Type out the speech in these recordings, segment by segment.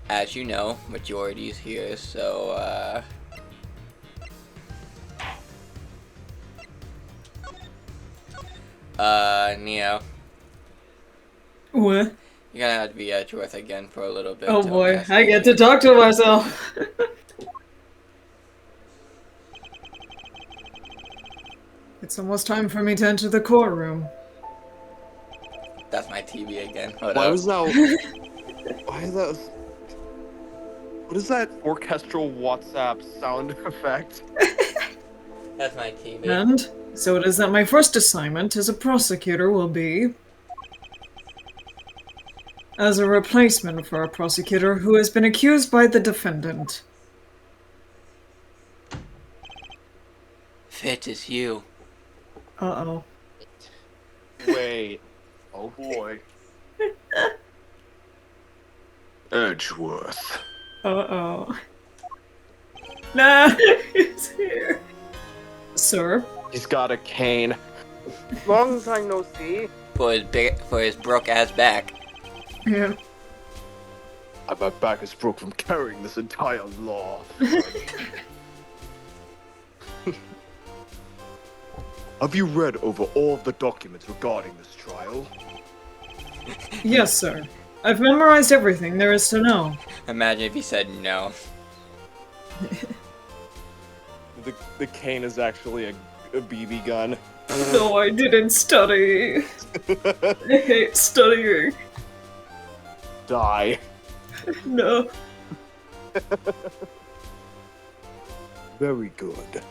as you know, majority's here, so, Neo, What? you're gonna have to be Edgeworth again for a little bit Oh till I'm boy, I asking get to you. talk to myself. It's almost time for me to enter the core room. That's my TV again. Hold Why up. was that? Why is that? What is that orchestral WhatsApp sound effect? That's my TV. And so it is that my first assignment as a prosecutor will be as a replacement for a prosecutor who has been accused by the defendant. Fitz, it's you. Uh-oh. Wait. Oh boy. Edgeworth. Uh-oh. Nah, he's here. Sir? He's got a cane. Long time no see. For his broke ass back. Yeah. My back is broke from carrying this entire law. Have you read over all of the documents regarding this trial? Yes, sir. I've memorized everything there is to know. Imagine if he said no. The cane is actually a BB gun. No, I didn't study. I hate studying. Die. No. Very good.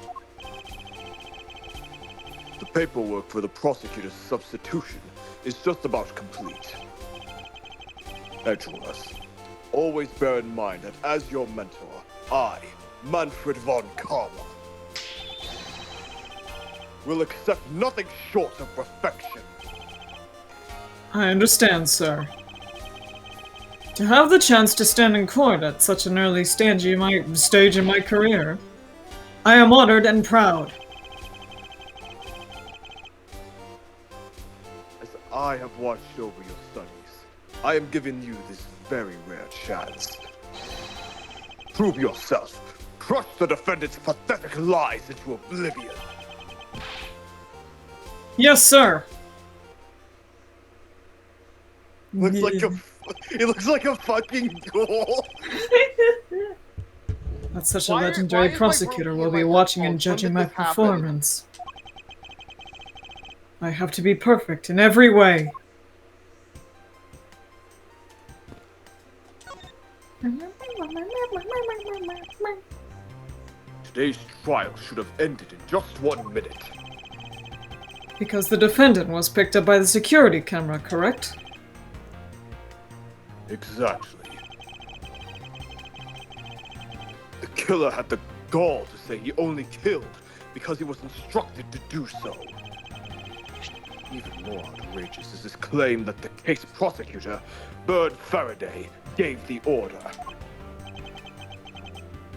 The paperwork for the prosecutor's substitution is just about complete. Edgeworth, always bear in mind that as your mentor, I, Manfred von Karma, will accept nothing short of perfection. I understand, sir. To have the chance to stand in court at such an early stage in my career, I am honored and proud. As I have watched over your studies, I am giving you this very rare chance. Prove yourself. Crush the defendant's pathetic lies into oblivion. Yes, sir. It looks like a fucking goal. That such a Why legendary is my prosecutor room will be like watching that? and When judging did my this happen? performance. I have to be perfect in every way. Today's trial should have ended in just 1 minute. Because the defendant was picked up by the security camera, correct? Exactly. The killer had the gall to say he only killed because he was instructed to do so. Even more outrageous is his claim that the case prosecutor, Bird Faraday, gave the order.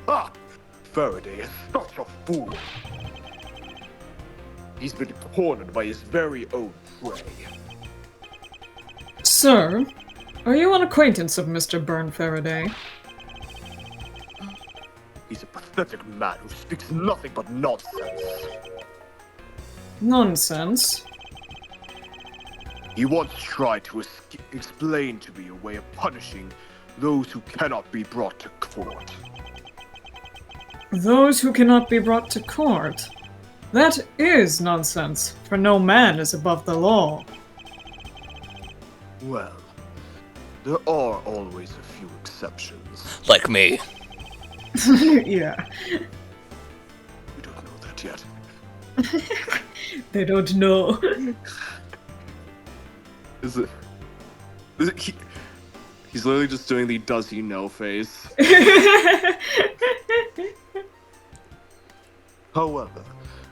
Ah! Faraday is such a fool. He's been cornered by his very own prey. Sir, are you an acquaintance of Mr. Byrne Faraday? He's a pathetic man who speaks nothing but nonsense. Nonsense. He once tried to explain to me a way of punishing those who cannot be brought to court. Those who cannot be brought to court. That is nonsense, for no man is above the law. Well, there are always a few exceptions. Like me. Yeah. We don't know that yet. They don't know. Is it he's literally just doing the does he know face. However,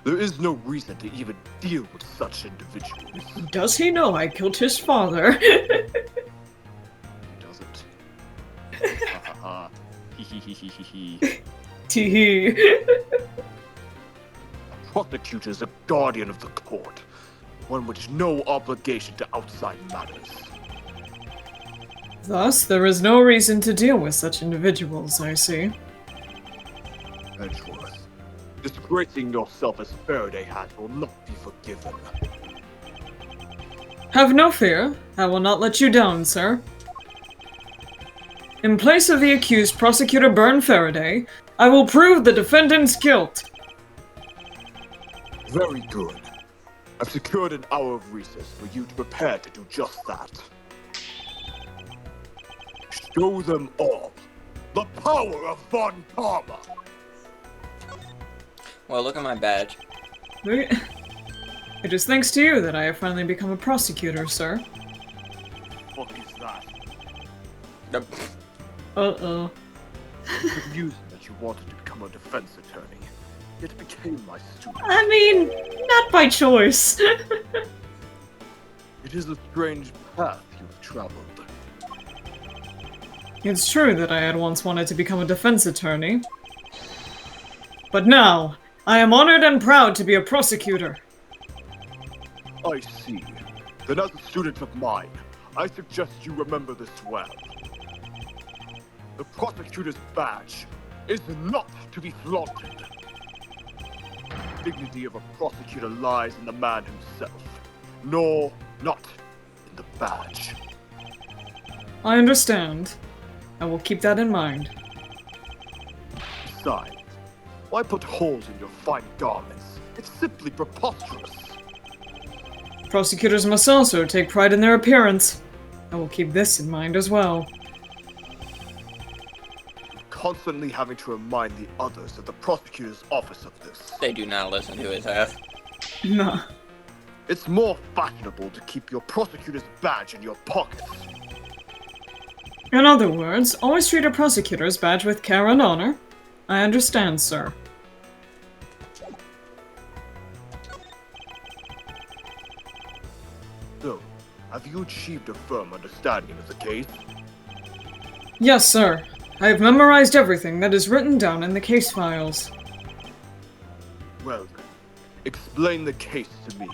there is no reason to even deal with such individuals. Does he know I killed his father? He doesn't. Ha ha ha. Hee hee hee hee hee hee. Teehee. A prosecutor is a guardian of the court, one with no obligation to outside matters. Thus, there is no reason to deal with such individuals, I see. Edgeworth, disgracing yourself as Faraday had will not be forgiven. Have no fear. I will not let you down, sir. In place of the accused Prosecutor Byrne Faraday, I will prove the defendant's guilt. Very good. I've secured an hour of recess for you to prepare to do just that. Show them all the power of Von Karma. Well, look at my badge. It is thanks to you that I have finally become a prosecutor, sir. What is that? Nope. Uh-oh. It's amusing that you wanted to become a defense attorney, yet became my student. I mean, not by choice. It is a strange path you've traveled. It's true that I had once wanted to become a defense attorney. But now, I am honored and proud to be a prosecutor. I see. Then as a student of mine, I suggest you remember this well. The prosecutor's badge is not to be flaunted. The dignity of a prosecutor lies in the man himself, nor not in the badge. I understand. I will keep that in mind. Besides, why put holes in your fine garments? It's simply preposterous. Prosecutors must also take pride in their appearance. I will keep this in mind as well. Constantly having to remind the others of the prosecutor's office of this. They do not listen to his ass. Nah. It's more fashionable to keep your prosecutor's badge in your pockets. In other words, always treat a prosecutor's badge with care and honor. I understand, sir. So, have you achieved a firm understanding of the case? Yes, sir. I have memorized everything that is written down in the case files. Well then, explain the case to me.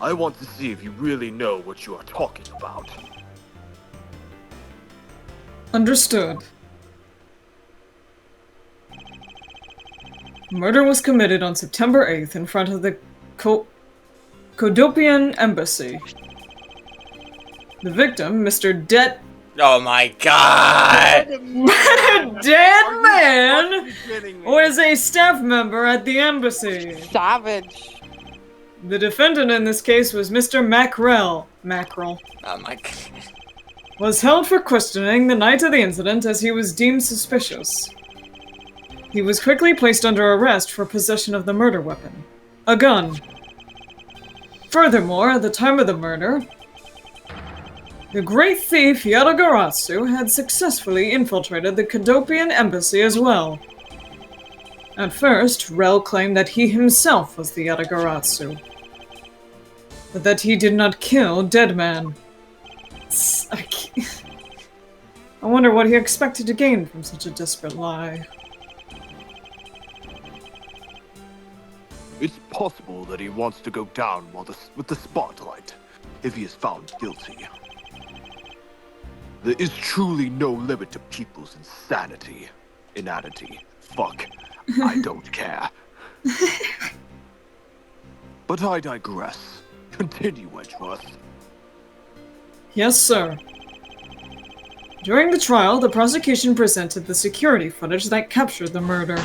I want to see if you really know what you are talking about. Understood. Murder was committed on September 8th in front of the Codopian Embassy. The victim, Mr. Oh my god! Dead Man, was a staff member at the embassy. Savage. The defendant in this case was Mr. Mackerel. Oh my god. Was held for questioning the night of the incident as he was deemed suspicious. He was quickly placed under arrest for possession of the murder weapon, a gun. Furthermore, at the time of the murder, the great thief Yadagaratsu had successfully infiltrated the Kodopian embassy as well. At first, Rel claimed that he himself was the Yadagaratsu, but that he did not kill Deadman. I wonder what he expected to gain from such a desperate lie. It's possible that he wants to go down with the spotlight, if he is found guilty. There is truly no limit to people's insanity. Inanity. Fuck. I don't care. But I digress. Continue, Edgeworth. Yes, sir. During the trial, the prosecution presented the security footage that captured the murder.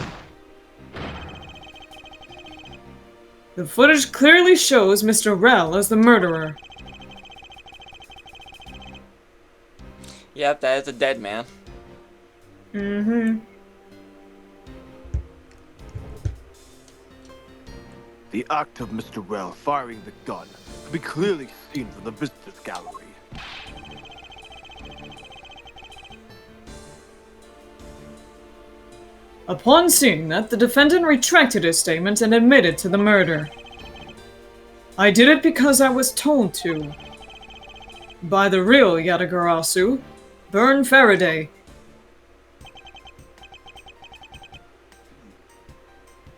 The footage clearly shows Mr. Rel as the murderer. Yep, that is a dead man. Mm-hmm. The act of Mr. Rel firing the gun can be clearly seen from the visitors gallery. Upon seeing that, the defendant retracted his statement and admitted to the murder. I did it because I was told to. By the real Yadagarasu, Byrne Faraday.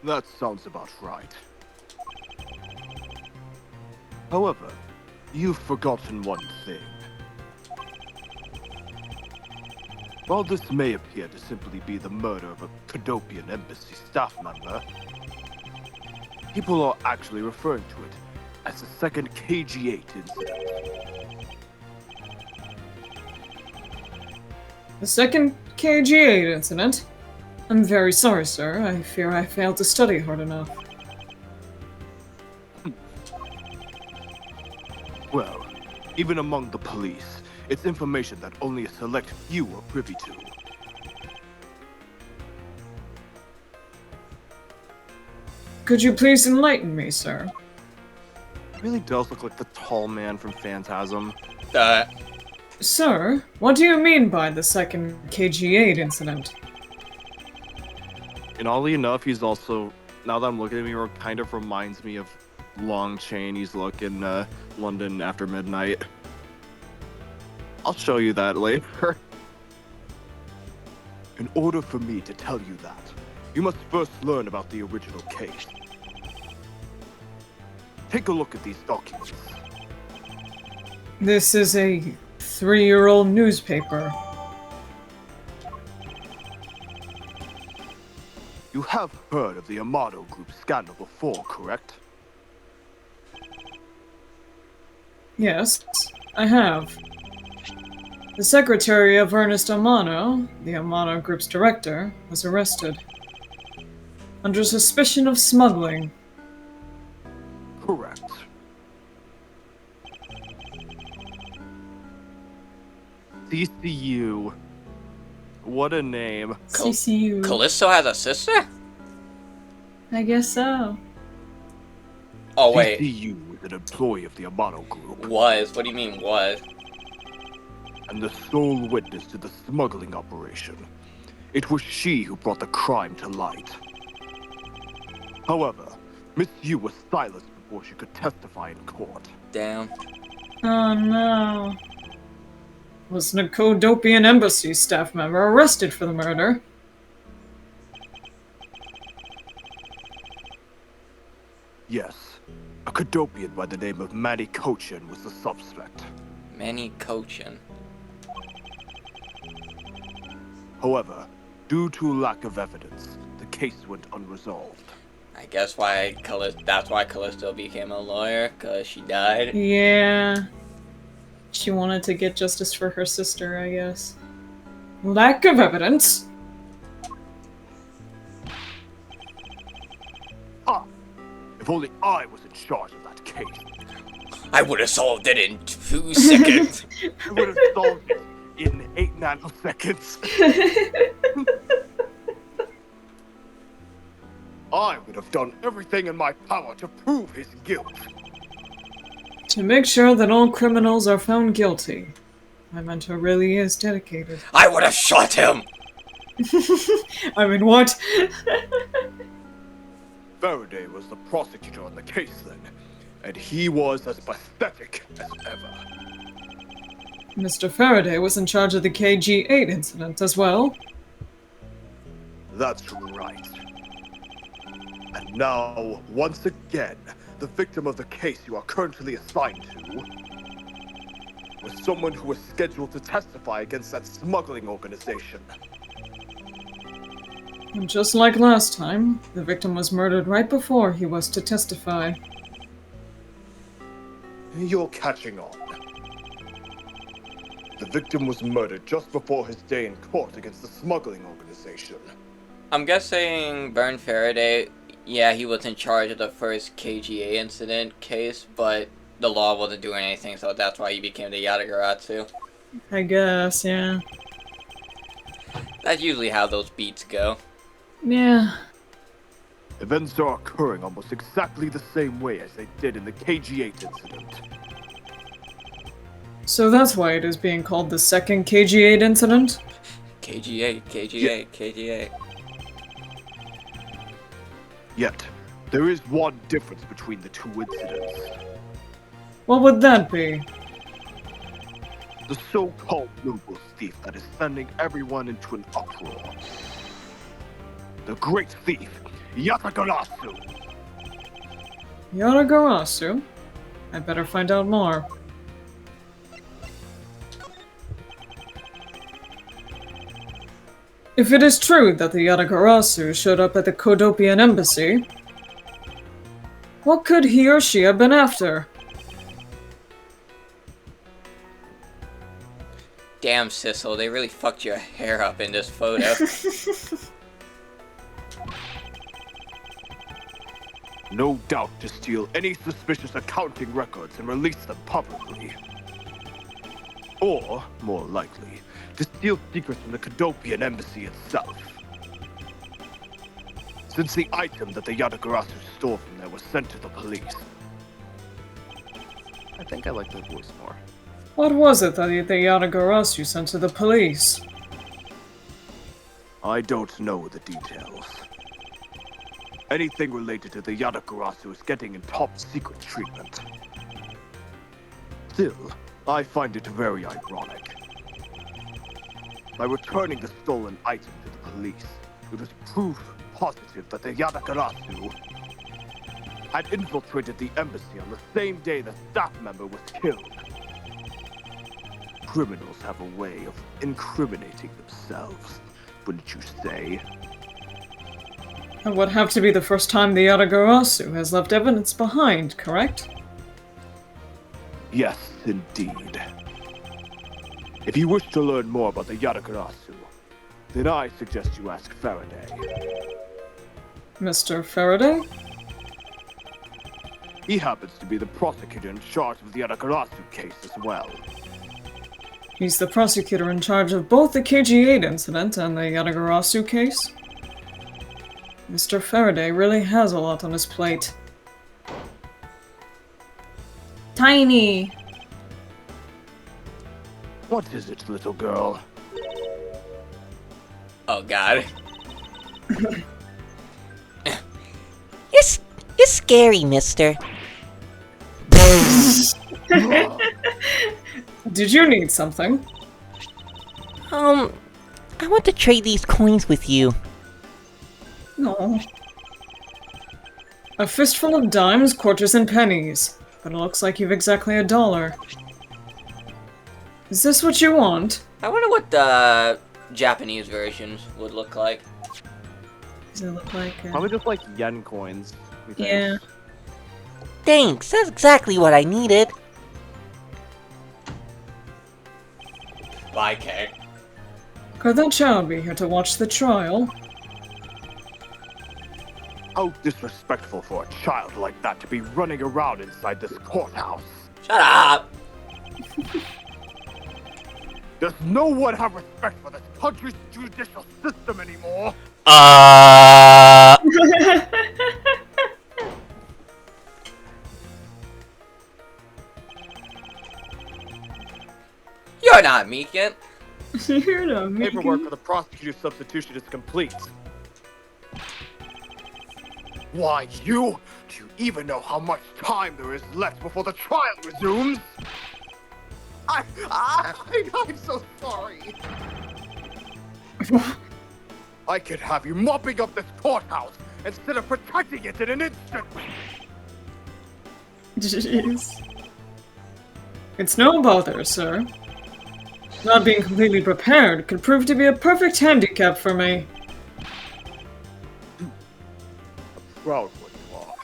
That sounds about right. However, you've forgotten one thing. While this may appear to simply be the murder of a Cadopian embassy staff member, people are actually referring to it as the second KG-8 incident. The second KG-8 incident? I'm very sorry, sir. I fear I failed to study hard enough. Well, even among the police, it's information that only a select few are privy to. Could you please enlighten me, sir? It really does look like the tall man from Phantasm. Sir, what do you mean by the second KG-8 incident? And oddly enough, he's also, now that I'm looking at him, he kind of reminds me of Long Chaney's look in London After Midnight. I'll show you that later. In order for me to tell you that, you must first learn about the original case. Take a look at these documents. This is a 3-year-old newspaper. You have heard of the Amado Group scandal before, correct? Yes, I have. The secretary of Ernest Amano, the Amano Group's director, was arrested. Under suspicion of smuggling. Correct. CCU. What a name. CCU. Callisto has a sister? I guess so. Oh, wait. CCU was an employee of the Amado Group. Was? What do you mean, was? And the sole witness to the smuggling operation. It was she who brought the crime to light. However, Miss Yu was silenced before she could testify in court. Damn. Oh no. Was a Cadopian embassy staff member arrested for the murder? Yes, a Cadopian by the name of Manny Cochin was the suspect. Manny Cochin. However, due to lack of evidence, the case went unresolved. I guess that's why Callisto became a lawyer, because she died. Yeah. She wanted to get justice for her sister, I guess. Lack of evidence? Ah! If only I was in charge of that case. I would have solved it in 2 seconds. I would have solved it in 8 nanoseconds. I would have done everything in my power to prove his guilt. To make sure that all criminals are found guilty. My mentor really is dedicated. I would have shot him! I mean, what? Faraday was the prosecutor on the case then, and he was as pathetic as ever. Mr. Faraday was in charge of the KG-8 incident as well. That's right. And now, once again, the victim of the case you are currently assigned to was someone who was scheduled to testify against that smuggling organization. And just like last time, the victim was murdered right before he was to testify. You're catching on. The victim was murdered just before his day in court against the smuggling organization. I'm guessing Vern Faraday, yeah, he was in charge of the first KGA incident case, but the law wasn't doing anything, so that's why he became the Yatagarasu. I guess, yeah. That's usually how those beats go. Yeah. Events are occurring almost exactly the same way as they did in the KG-8 incident. So that's why it is being called the second KG-8 incident? KG-8, KG-8, KG-8. Yet, there is one difference between the two incidents. What would that be? The so-called noble thief that is sending everyone into an uproar. The great thief, Yatagarasu. Yatagarasu? I better find out more. If it is true that the Yatagarasu showed up at the Kodopian embassy, what could he or she have been after? Damn, Sissel, they really fucked your hair up in this photo. No doubt to steal any suspicious accounting records and release them publicly. Or, more likely, to steal secrets from the Kodopian embassy itself. Since the item that the Yatagarasu stole from there was sent to the police. I think I like that voice more. What was it that the Yatagarasu sent to the police? I don't know the details. Anything related to the Yatagarasu is getting in top secret treatment. Still, I find it very ironic. By returning the stolen item to the police, it was proof positive that the Yatagarasu had infiltrated the embassy on the same day the staff member was killed. Criminals have a way of incriminating themselves, wouldn't you say? That would have to be the first time the Yatagarasu has left evidence behind, correct? Yes, indeed. If you wish to learn more about the Yatagarasu, then I suggest you ask Faraday. Mr. Faraday? He happens to be the prosecutor in charge of the Yatagarasu case as well. He's the prosecutor in charge of both the KG-8 incident and the Yatagarasu case? Mr. Faraday really has a lot on his plate. Tiny! What is it, little girl? Oh god. You're scary, mister. Did you need something? I want to trade these coins with you. No. A fistful of dimes, quarters, and pennies. But it looks like you've exactly $1. Is this what you want? I wonder what the Japanese versions would look like. Does it look like Probably just like yen coins. we think. Yeah. Thanks, that's exactly what I needed. Bye, Kay. Could that child be here to watch the trial? How disrespectful for a child like that to be running around inside this courthouse. Shut up! Does no one have respect for this country's judicial system anymore? You're not Meekin. You're not Paperwork for the prosecutor's substitution is complete. Why, you? Do you even know how much time there is left before the trial resumes? I'm so sorry. I could have you mopping up this courthouse instead of protecting it in an instant. Jeez. It's no bother, sir. Not being completely prepared could prove to be a perfect handicap for me. Proud what you are.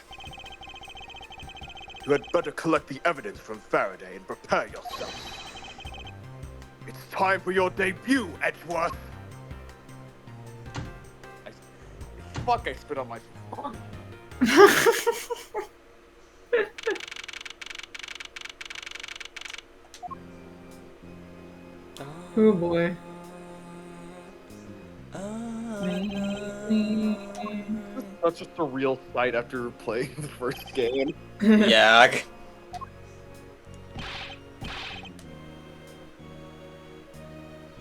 You had better collect the evidence from Faraday and prepare yourself. It's time for your debut, Edgeworth. Fuck, I spit on my phone. Oh boy. That's just a real sight after playing the first game. Yeah.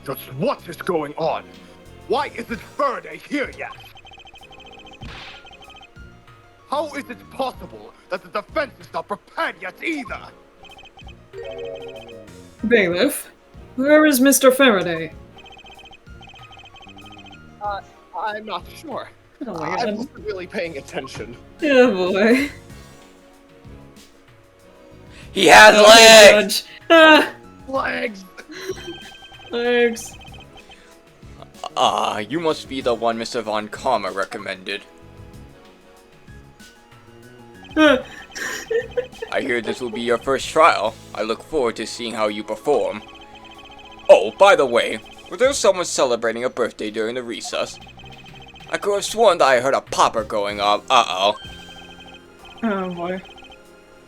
Just what is going on? Why isn't Faraday here yet? How is it possible that the defense is not prepared yet either? Bailiff, where is Mr. Faraday? I'm not sure. Oh my I god. wasn't really paying attention. Oh boy. He has Oh, legs! judge. Ah, Legs! legs. Ah, you must be the one Mr. Von Karma recommended. I hear this will be your first trial. I look forward to seeing how you perform. Oh, by the way, was there someone celebrating a birthday during the recess? I could have sworn that I heard a popper going off. Uh-oh. Oh boy.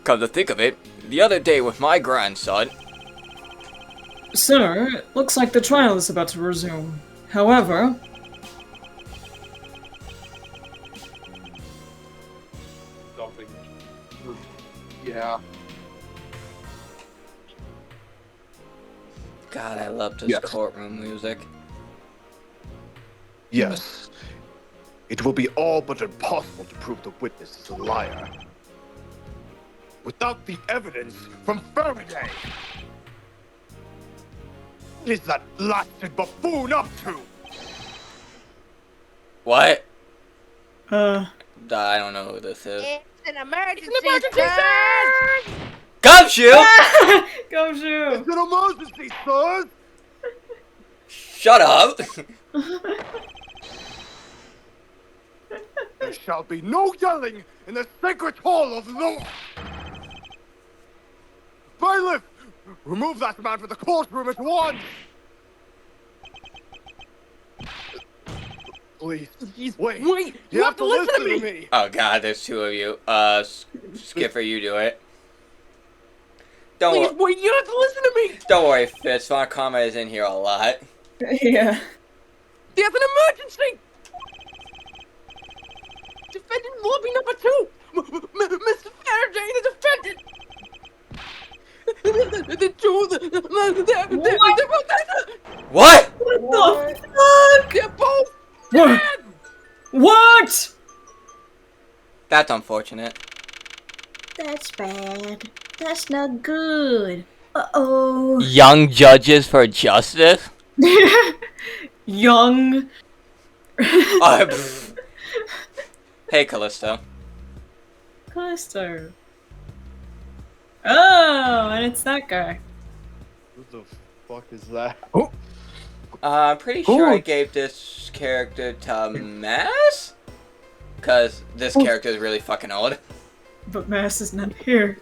Come to think of it, the other day with my grandson... Sir, it looks like the trial is about to resume. However... Something. Yeah. God, I love this Yes. courtroom music. Yes. It will be all but impossible to prove the witness is a liar. Without the evidence from Faraday! What is that blasted buffoon up to? What? Uh... I don't know who this is. It's an emergency, sir! Gumshoe! Gumshoe! It's an emergency, sirs! Shut up! There shall be no yelling in the sacred hall of law! Bailiff! Remove that man from the courtroom at once! Please, wait! You have to listen to me! Oh god, there's two of you. Skipper, you do it. Don't Wait, you have to listen to me! Don't worry, Fitz. Von Karma is in here a lot. Yeah. There's an emergency! Defendant lobby number 2! Mr. Faraday, the defendant! The two, they're both What? What the fuck? They're both What? dead! What? That's unfortunate. That's bad. That's not good. Uh-oh. Young judges for justice? Young. Hey, Callisto. Cluster. Oh, and it's that guy. Who the fuck is that? I'm pretty sure I gave this character to Mass? Because this character is really fucking old. But Mass is not here.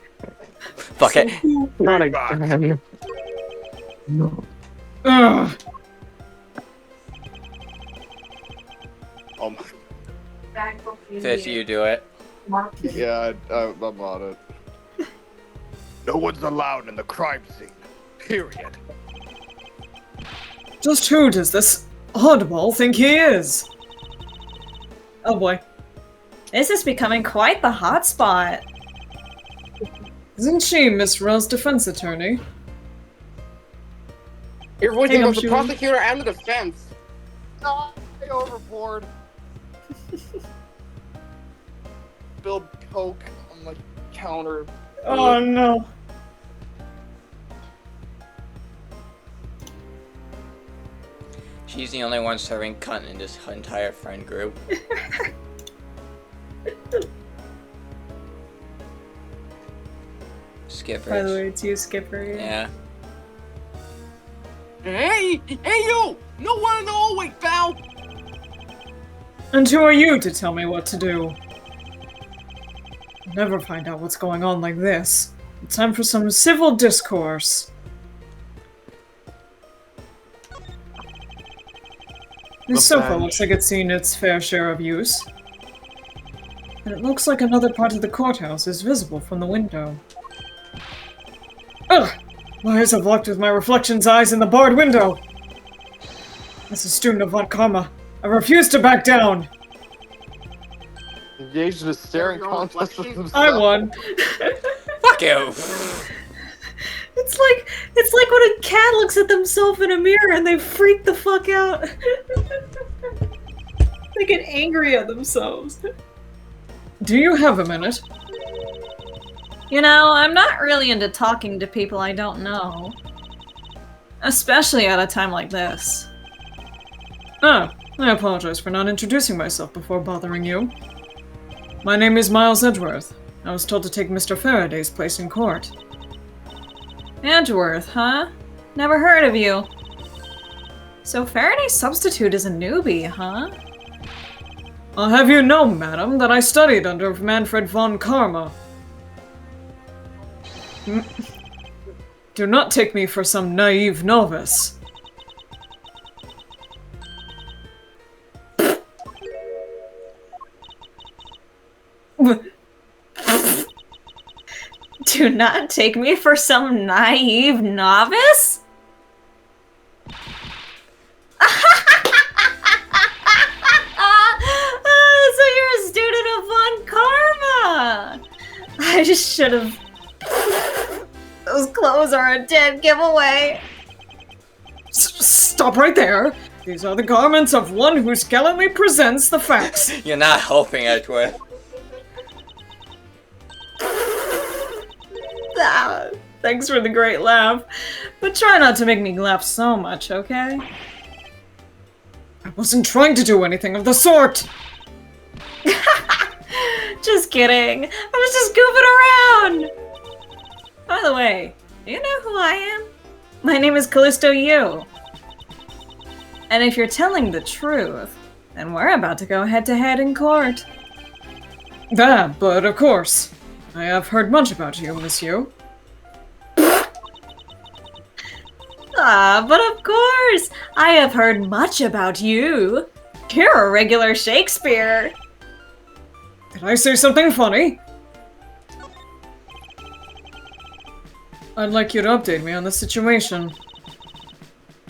Fuck it. Not again. Ugh. Fish, you do it. Yeah, I'm on it. No one's allowed in the crime scene. Period. Just who does this oddball think he is? Oh boy. This is becoming quite the hotspot. Isn't she Miss Rell's defense attorney? You're voicing Hey, both the Gumshoe. prosecutor and the defense. Die overboard. Spilled coke on the counter. Oh no. She's the only one serving cunt in this entire friend group. Skipper. By the way, it's you, Skipper. Yeah. Hey you! No one in the hallway, pal! And who are you to tell me what to do? I'll never find out what's going on like this. It's time for some civil discourse. This sofa looks like it's seen its fair share of use. And it looks like another part of the courthouse is visible from the window. Ugh! My eyes have locked with my reflection's eyes in the barred window! As a student of Von Karma, I refuse to back down! Engaged in a staring contest with himself. I won! Fuck you! It's like when a cat looks at themselves in a mirror and they freak the fuck out. They get angry at themselves. Do you have a minute? You know, I'm not really into talking to people I don't know. Especially at a time like this. Ah, I apologize for not introducing myself before bothering you. My name is Miles Edgeworth. I was told to take Mr. Faraday's place in court. Edgeworth, huh? Never heard of you. So Faraday's substitute is a newbie, huh? I'll have you know, madam, that I studied under Manfred von Karma. Do not take me for some naive novice. Do not take me for some naive novice? So you're a student of Von Karma! I just should have... Those clothes are a dead giveaway. Stop right there. These are the garments of one who gallantly presents the facts. You're not helping, Edgeworth. Ah, thanks for the great laugh. But try not to make me laugh so much, okay? I wasn't trying to do anything of the sort. Just kidding. I was just goofing around. By the way, do you know who I am? My name is Callisto Yu. And if you're telling the truth, then we're about to go head-to-head in court. That, but of course. I have heard much about you, Miss Yu. Ah, but of course! I have heard much about you. You're a regular Shakespeare. Did I say something funny? I'd like you to update me on the situation.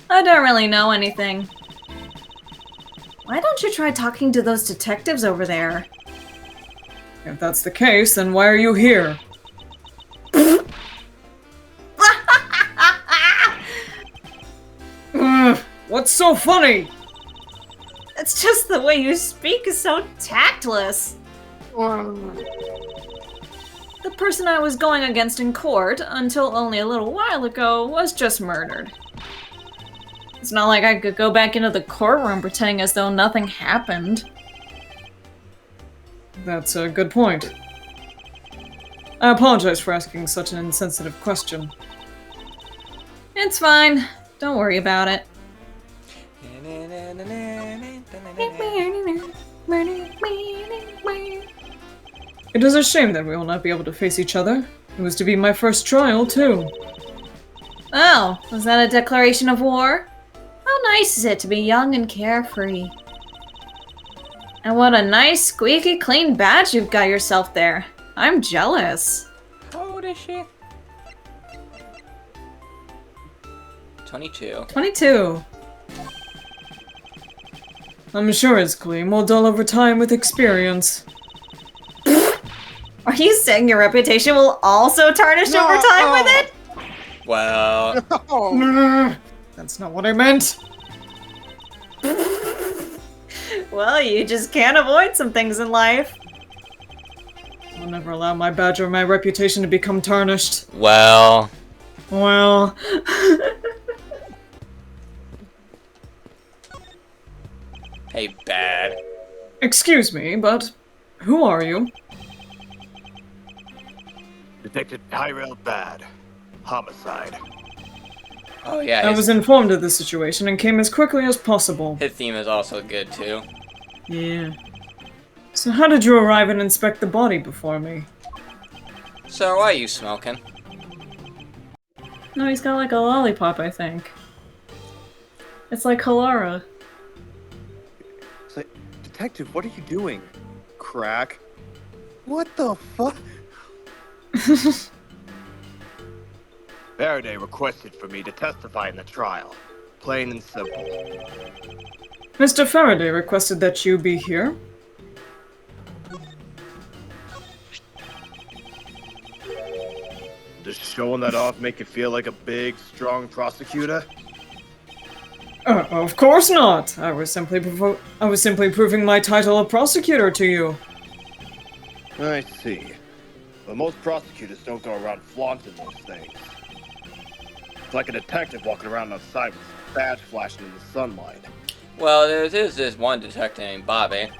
I don't really know anything. Why don't you try talking to those detectives over there? If that's the case, then why are you here? What's so funny? It's just the way you speak is so tactless. The person I was going against in court, until only a little while ago, was just murdered. It's not like I could go back into the courtroom pretending as though nothing happened. That's a good point. I apologize for asking such an insensitive question. It's fine. Don't worry about it. It is a shame that we will not be able to face each other. It was to be my first trial, too. Oh, was that a declaration of war? How nice is it to be young and carefree? And what a nice, squeaky clean badge you've got yourself there. I'm jealous. How old is she? 22. 22. I'm sure its gleam will dull over time with experience. Are you saying your reputation will also tarnish over time with it? Well, That's not what I meant. Well, you just can't avoid some things in life. I'll never allow my badge or my reputation to become tarnished. well, Well... hey, bad. Excuse me, but who are you? Detective Tyrell Bad. Homicide. Oh yeah, I was informed of the situation and came as quickly as possible. his theme is also good too. Yeah. So how did you arrive and inspect the body before me? So, why are you smoking? No, he's got like a lollipop, I think. It's like Halara. It's like, Detective, what are you doing? Crack? What the fuck? Faraday requested for me to testify in the trial. Plain and simple. Mr. Faraday requested that you be here. Does showing that off make you feel like a big, strong prosecutor? Of course not. I was simply proving my title of prosecutor to you. I see. But most prosecutors don't go around flaunting those things. It's like a detective walking around outside with his badge flashing in the sunlight. Well, there is this one detective named Bobby.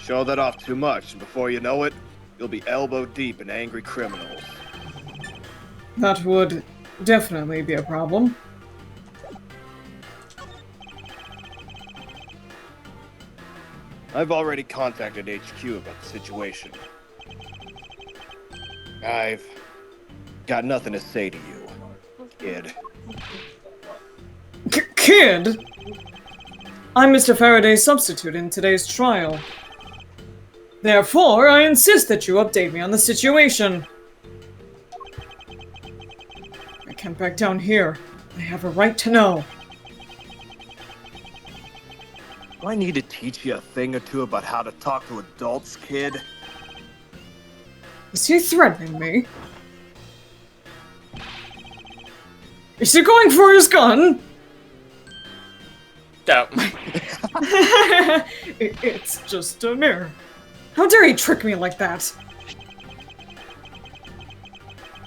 Show that off too much, and before you know it, you'll be elbow deep in angry criminals. That would definitely be a problem. I've already contacted HQ about the situation. I've got nothing to say to you, kid. Kid? I'm Mr. Faraday's substitute in today's trial. Therefore, I insist that you update me on the situation. I can't back down here. I have a right to know. Do I need to teach you a thing or two about how to talk to adults, kid? Is he threatening me? Is he going for his gun? No. It's just a mirror. How dare he trick me like that?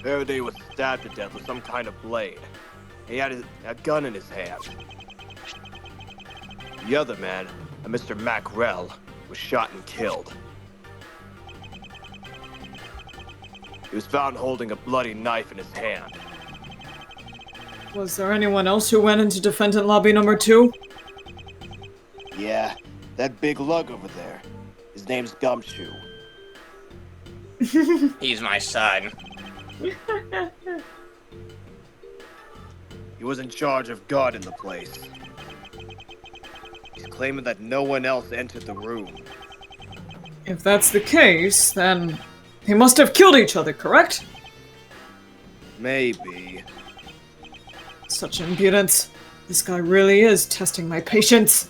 Faraday was stabbed to death with some kind of blade. He had a gun in his hand. The other man, a Mr. Macrell, was shot and killed. He was found holding a bloody knife in his hand. Was there anyone else who went into defendant lobby number 2? Yeah, that big lug over there. His name's Gumshoe. He's my son. He was in charge of guarding the place. He's claiming that no one else entered the room. If that's the case, then they must have killed each other, correct? Maybe. Such impudence. This guy really is testing my patience.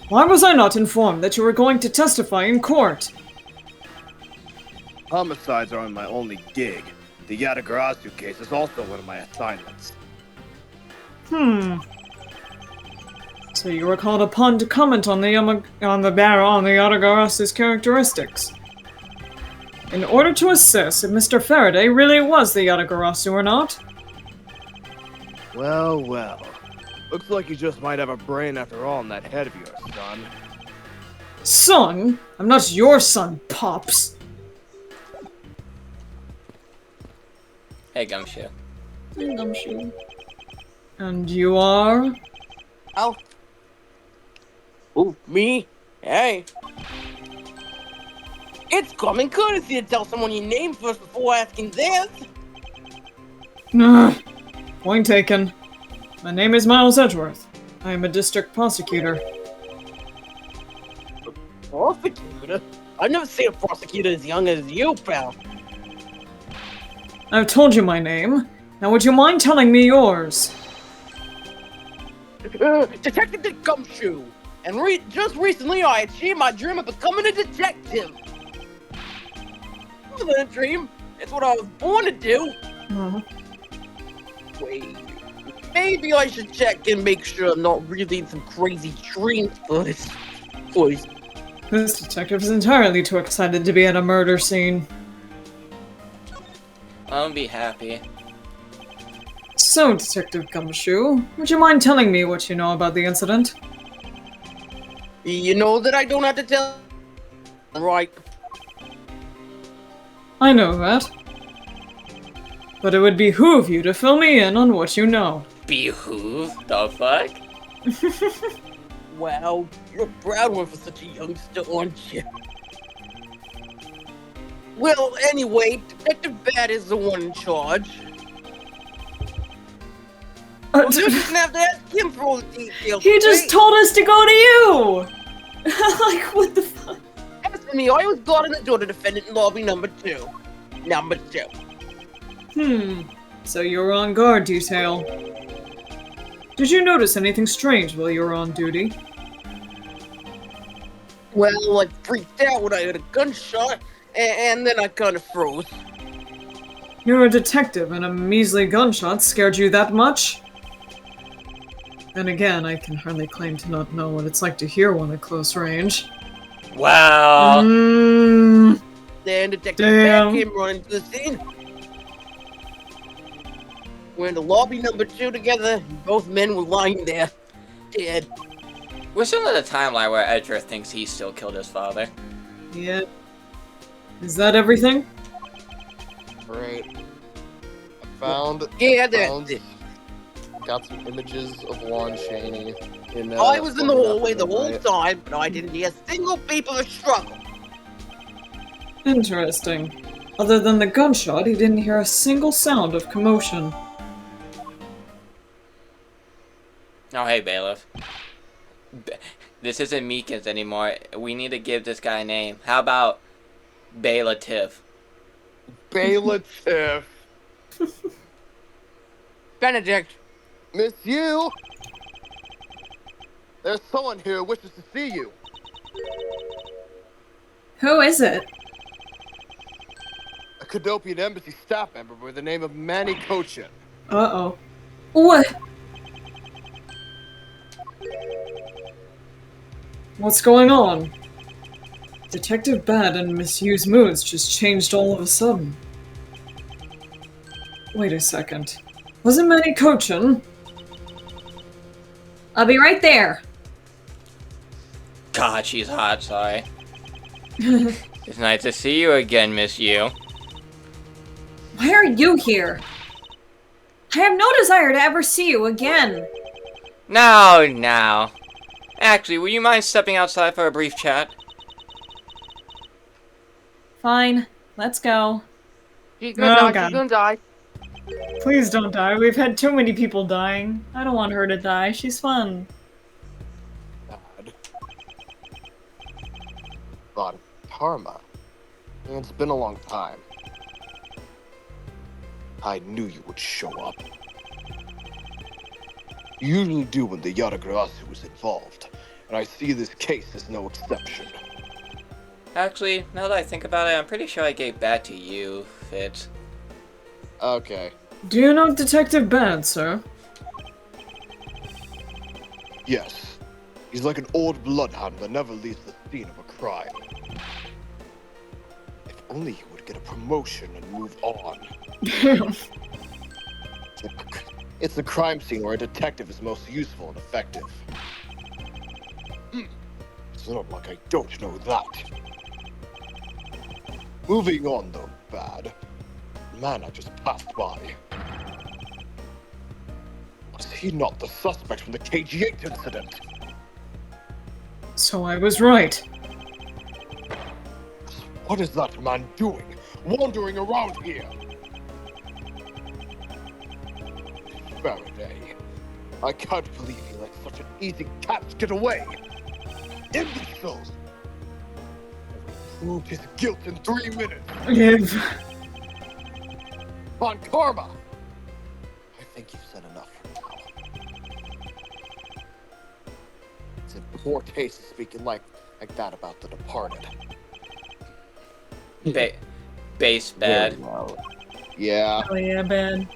Why was I not informed that you were going to testify in court? Homicides aren't my only gig. The Yatagarasu case is also one of my assignments. So you were called upon to comment on the Yatagarasu's characteristics. In order to assess if Mr. Faraday really was the Yatagarasu or not? Well, well. Looks like you just might have a brain after all in that head of yours, son. Son? I'm not your son, Pops. Hey, Gumshoe. And you are? Oh. Ooh, me? Hey. It's common courtesy to tell someone your name first before asking theirs. Point taken. My name is Miles Edgeworth. I am a district prosecutor. Prosecutor? I've never seen a prosecutor as young as you, pal. I've told you my name. Now would you mind telling me yours? Detective Gumshoe. And just recently I achieved my dream of becoming a detective. It wasn't a dream. It's what I was born to do. Wait. Maybe I should check and make sure I'm not reading some crazy dreams first. Please. This detective is entirely too excited to be at a murder scene. I'll be happy. So, Detective Gumshoe, would you mind telling me what you know about the incident? You know that I don't have to tell. Right. I know that. But it would behoove you to fill me in on what you know. Behoove? The fuck? Wow, you're a proud one for such a youngster, aren't you? Well, anyway, Detective Bad is the one in charge. Well, you just have to ask him for all the details. He just told us to go to you! Like, what the fuck? As for me, I was guarding the door to defendant in lobby number 2. Number 2. So you were on guard detail. Did you notice anything strange while you were on duty? Well, I freaked out when I heard a gunshot, and then I kind of froze. You're a detective, and a measly gunshot scared you that much? Then again, I can hardly claim to not know what it's like to hear one at close range. Wow. Then Detective Bad came running to the scene. We're in the lobby number 2 together, and both men were lying there, dead. We're still in a timeline where Edgeworth thinks he still killed his father. Yeah. Is that everything? Right. I found. Yeah, found that's it. got some images of Lon Chaney. I was in the hallway the whole night. time, and I didn't hear a single beep of a struggle. Interesting. Other than the gunshot, he didn't hear a single sound of commotion. Oh, hey, Bailiff. This isn't Meekins anymore. We need to give this guy a name. How about Bailiff? Bailiff. Benedict, Miss you! There's someone here who wishes to see you. Who is it? A Cadopian Embassy staff member by the name of Manny Cochin. Uh-oh. What? What's going on? Detective Bad and Miss Yu's moods just changed all of a sudden. Wait a second. Wasn't Manny Cochin? I'll be right there. God, she's hot, sorry. It's nice to see you again, Miss Yu. Why are you here? I have no desire to ever see you again. No. Actually, would you mind stepping outside for a brief chat? Fine, let's go. she's Oh, gonna die, God. she's gonna die. Please don't die. We've had too many people dying. I don't want her to die. She's fun. Bad. But karma. It's been a long time. I knew you would show up. You usually do when the Yaragrasu is involved, and I see this case as no exception. Actually, now that I think about it, I'm pretty sure I gave that to you, Fitz. Okay. Do you know Detective Bad, sir? Yes. He's like an old bloodhound that never leaves the scene of a crime. If only he would get a promotion and move on. It's the crime scene where a detective is most useful and effective. It's not like I don't know that. Moving on though, Bad. The man I just passed by. Was he not the suspect from the KG8 incident? So I was right. What is that man doing? Wandering around here? Faraday. I can't believe he let such an easy catch get away. Imbeciles! He proved his guilt in 3 minutes. Liv. On karma! I think you've said enough for now. It's in poor taste speaking like that about the departed. Base Bad. Very well. Yeah. Oh yeah, Bad.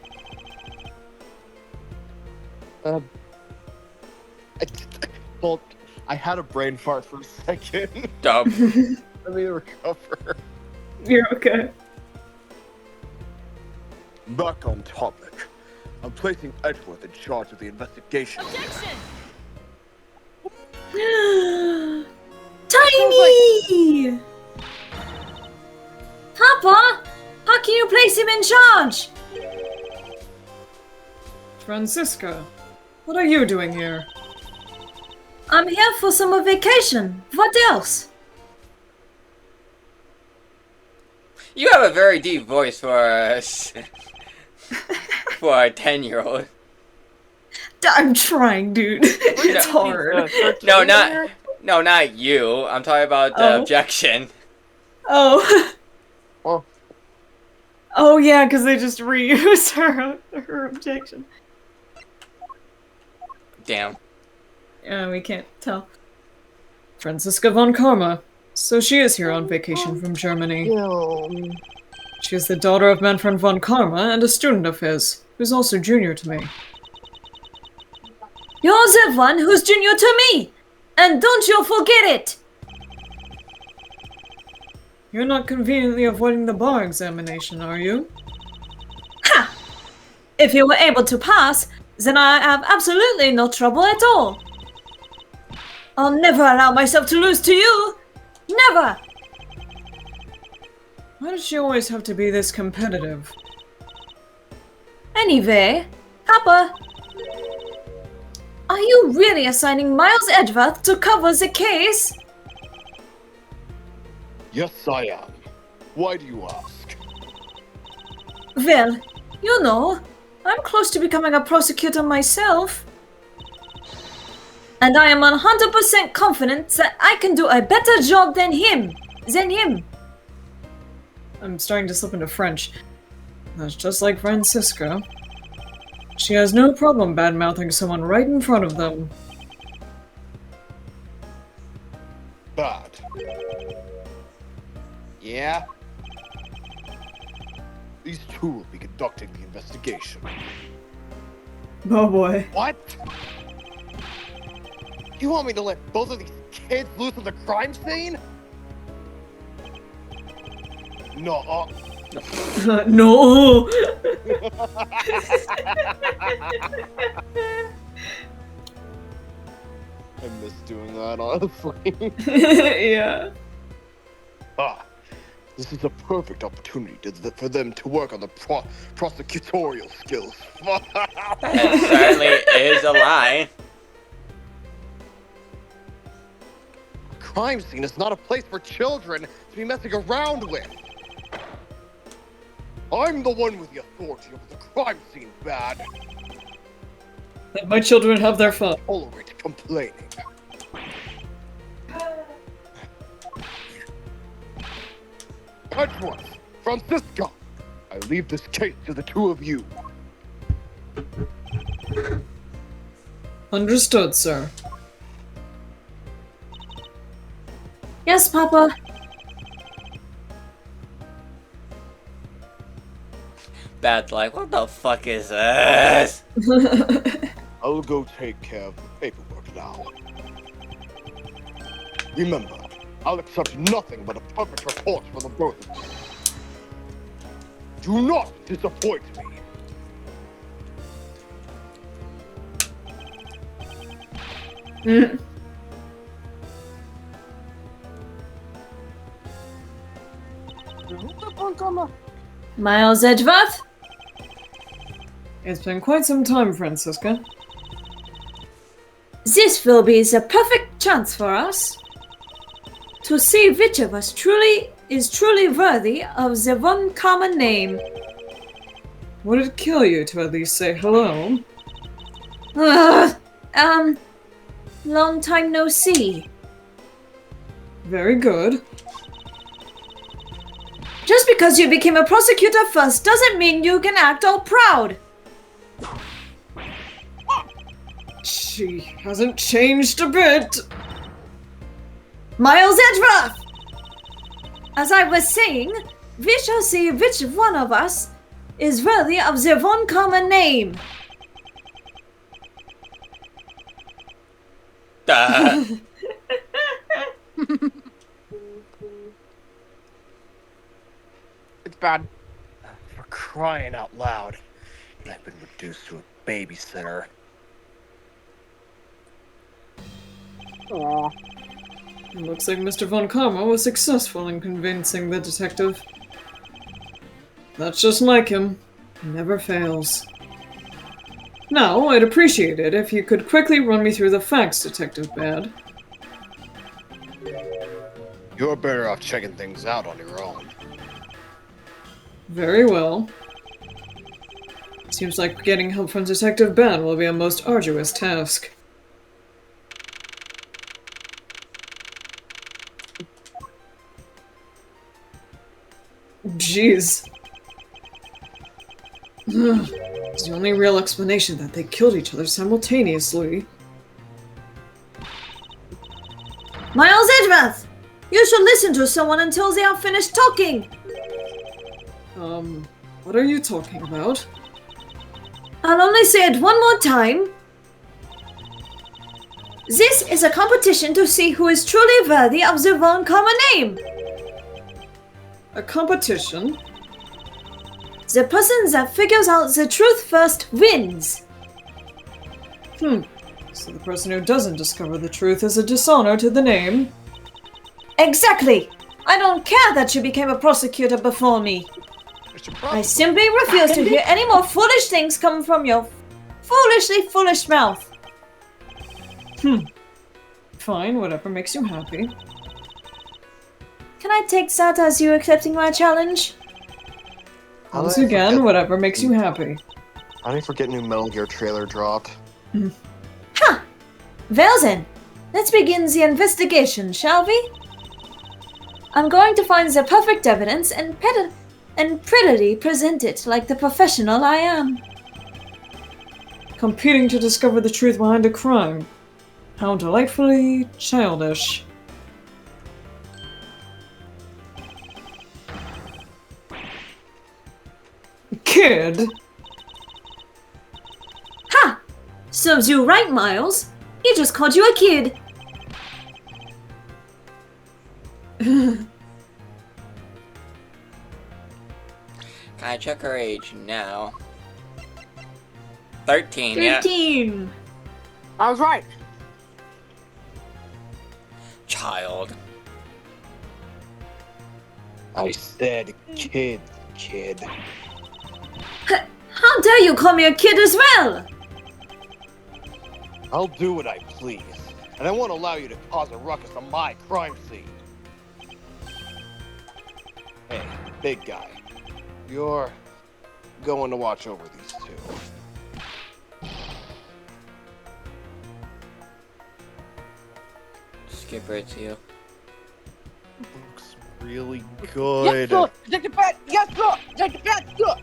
Well, I had a brain fart for a second. Dub. Let me recover. You're okay. Back on topic. I'm placing Edgeworth in charge of the investigation. Tiny! Papa! How can you place him in charge? Francisca, what are you doing here? I'm here for summer vacation. What else? You have a very deep voice for a 10-year-old. I'm trying, dude. It's hard. No, not you. I'm talking about the objection. Oh. Oh. Oh yeah, because they just reused her objection. Damn. Yeah, we can't tell. Franziska von Karma. So she is here on vacation from Germany. She is the daughter of Manfred von Karma and a student of his, who's also junior to me. You're the one who's junior to me! And don't you forget it! You're not conveniently avoiding the bar examination, are you? Ha! If you were able to pass, then I have absolutely no trouble at all. I'll never allow myself to lose to you! Never! Why does she always have to be this competitive? Anyway, Papa, Are you really assigning Miles Edgeworth to cover the case? Yes, I am. Why do you ask? Well, you know, I'm close to becoming a prosecutor myself. And I am 100% confident that I can do a better job than him. I'm starting to slip into French. That's just like Francisca. She has no problem bad-mouthing someone right in front of them. Bad. Yeah? These two will be conducting the investigation. Oh boy. What? You want me to let both of these kids loose on the crime scene? No. No! I miss doing that, honestly. Yeah. This is a perfect opportunity for them to work on the prosecutorial skills. That certainly is a lie. A crime scene is not a place for children to be messing around with. I'm the one with the authority over the crime scene, Bad. Let my children have their fun. Tolerate complaining. Edgeworth, Francisca, I leave this case to the two of you. Understood, sir. Yes, Papa. Bad's like, what the fuck is this? I'll go take care of the paperwork now. Remember, I'll accept nothing but a perfect report from the both of you. Do not disappoint me. Miles Edgeworth? It's been quite some time, Francisca. This will be the perfect chance for us to see which of us is truly worthy of the one common name. Would it kill you to at least say hello? Long time no see. Very good. Just because you became a prosecutor first doesn't mean you can act all proud. She hasn't changed a bit. Miles Edgeworth! As I was saying, we shall see which one of us is worthy of the one common name. It's bad. For crying out loud, I've been reduced to a babysitter. Aw. It looks like Mr. Von Karma was successful in convincing the detective. That's just like him. He never fails. Now, I'd appreciate it if you could quickly run me through the facts, Detective Bad. You're better off checking things out on your own. Very well. Seems like getting help from Detective Bad will be a most arduous task. Jeez. It's the only real explanation that they killed each other simultaneously. Miles Edgeworth! You should listen to someone until they are finished talking! What are you talking about? I'll only say it one more time. This is a competition to see who is truly worthy of the one common name. A competition? The person that figures out the truth first wins. So the person who doesn't discover the truth is a dishonor to the name? Exactly! I don't care that you became a prosecutor before me. I simply refuse to hear any more foolish things come from your foolishly foolish mouth. Fine, whatever makes you happy. Can I take that as you accepting my challenge? Once again, whatever makes you happy. How do you forget new Metal Gear trailer dropped? Ha! Well then, let's begin the investigation, shall we? I'm going to find the perfect evidence and prettily present it like the professional I am. Competing to discover the truth behind a crime. How delightfully childish. Kid! Ha! Serves you right, Miles. He just called you a kid. Can I check her age now? 13, yeah. 13. I was right. Child. I said kid, kid. How dare you call me a kid as well? I'll do what I please, and I won't allow you to cause a ruckus on my crime scene. Hey, big guy. You're going to watch over these two. Skipper, it's you. Looks really Yes, good. sir! Detective Pat! Yes, sir! Detective Pat, sir!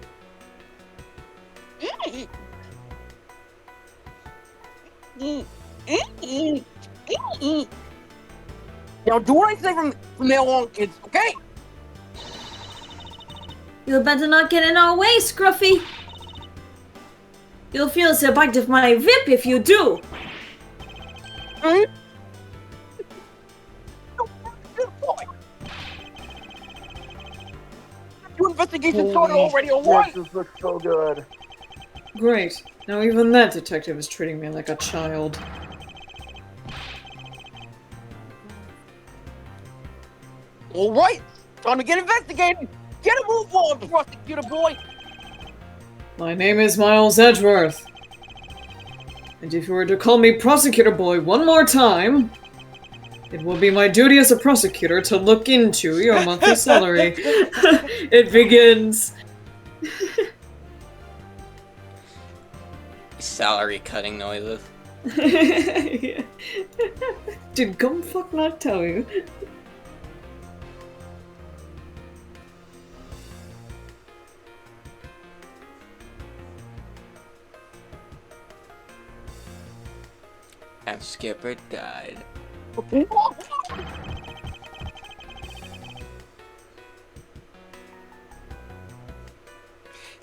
Now do what I say from now on, kids, okay? You better not get in our way, Scruffy. You'll feel the bite of my whip if you do. Hmm? Your investigation started already, or what? This looks so good. Great. Now even that detective is treating me like a child. All right, time to get investigating. Get a move on, prosecutor boy. My name is Miles Edgeworth. And if you were to call me Prosecutor Boy one more time, it will be my duty as a prosecutor to look into your monthly salary. It begins. Salary cutting noises. Did Gumfuck not tell you? And Skipper died.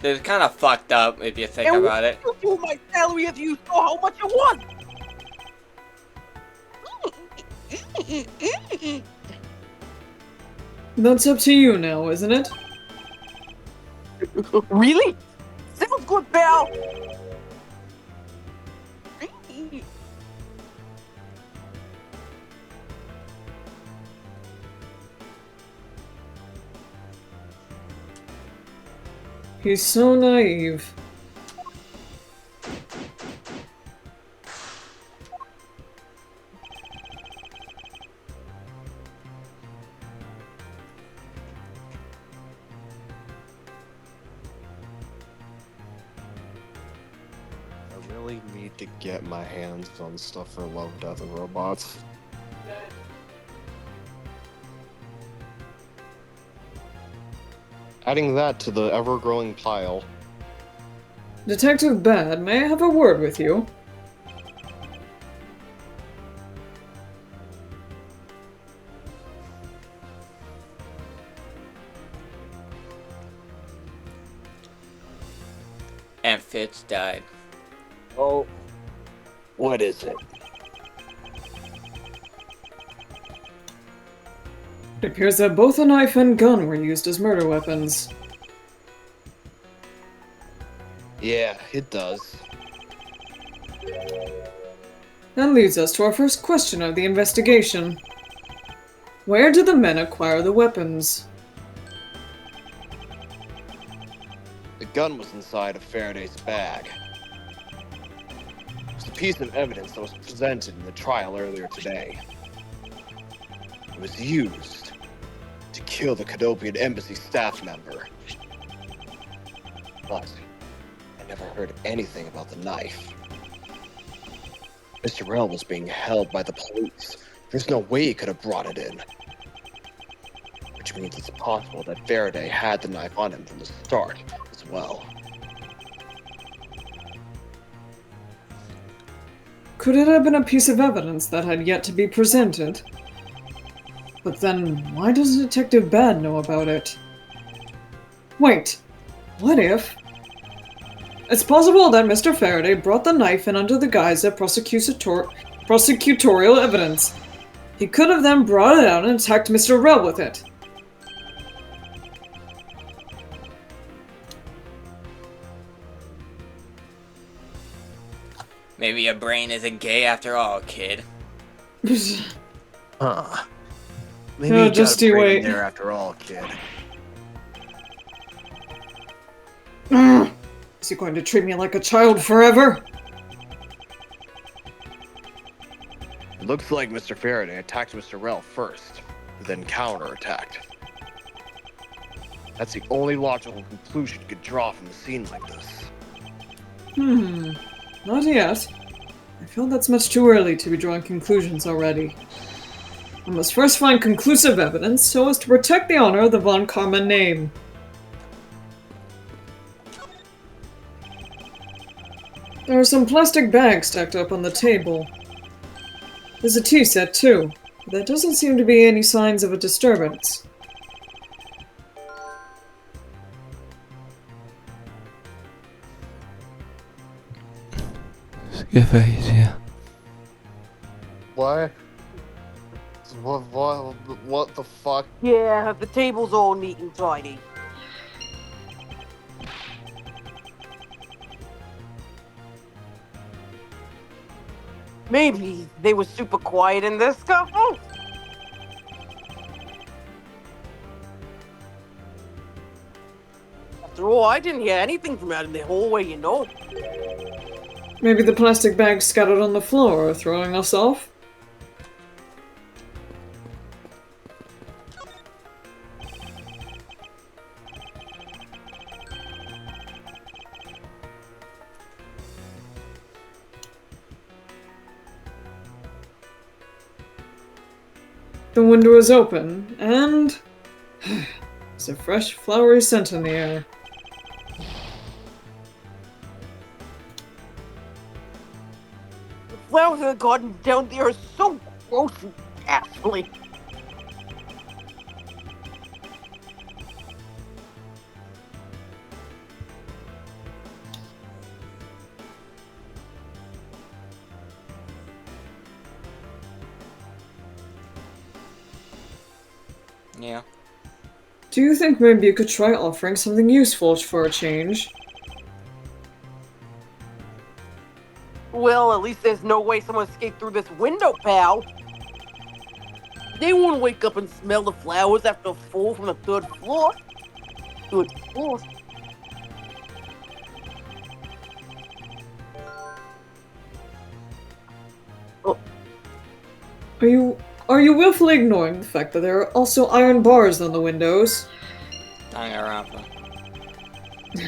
It's kind of fucked up if you think about it. You do my salary if you saw how much it was. That's up to you now, isn't it? Really? Sounds good, pal. He's so naive. I really need to get my hands on stuff for Love, Death, and Robots. Adding that to the ever-growing pile. Detective Bad, may I have a word with you? And Fitz died. Oh, what is it? It appears that both a knife and gun were used as murder weapons. Yeah, it does. That leads us to our first question of the investigation. Where did the men acquire the weapons? The gun was inside of Faraday's bag. It's a piece of evidence that was presented in the trial earlier today. It was used to kill the Cadopian embassy staff member. But I never heard anything about the knife. Mr. Rell was being held by the police. There's no way he could have brought it in. Which means it's possible that Faraday had the knife on him from the start as well. Could it have been a piece of evidence that had yet to be presented? But then, why does Detective Bad know about it? Wait, what if... It's possible that Mr. Faraday brought the knife in under the guise of prosecutorial evidence. He could have then brought it out and attacked Mr. Rell with it. Maybe your brain isn't gay after all, kid. Huh. Maybe No, you just got a you brain wait. there after all, kid. Is he going to treat me like a child forever? It looks like Mr. Faraday attacked Mr. Rell first, then counterattacked. That's the only logical conclusion you could draw from a scene like this. Not yet. I feel that's much too early to be drawing conclusions already. I must first find conclusive evidence so as to protect the honor of the Von Karma name. There are some plastic bags stacked up on the table. There's a tea set too, but there doesn't seem to be any signs of a disturbance. What? What the fuck? Yeah, the table's all neat and tidy. Maybe they were super quiet in this scuffle? After all, I didn't hear anything from out in the hallway, you know. Maybe the plastic bags scattered on the floor are throwing us off? The window is open, and there's a fresh, flowery scent in the air. The flowers in the garden down there are so gross and ghastly. Yeah. Do you think maybe you could try offering something useful for a change? Well, at least there's no way someone escaped through this window, pal. They won't wake up and smell the flowers after a fall from the third floor. Good floor. Are you willfully ignoring the fact that there are also iron bars on the windows? Danganronpa.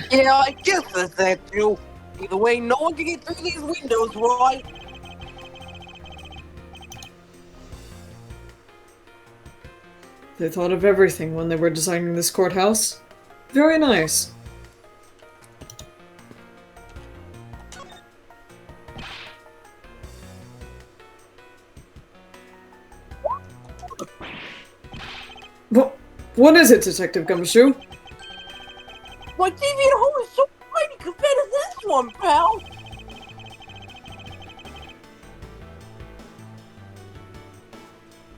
Yeah, I guess that's that too. Either way, no one can get through these windows, right? They thought of everything when they were designing this courthouse. Very nice. What is it, Detective Gumshoe? My TV at home is so tiny compared to this one, pal.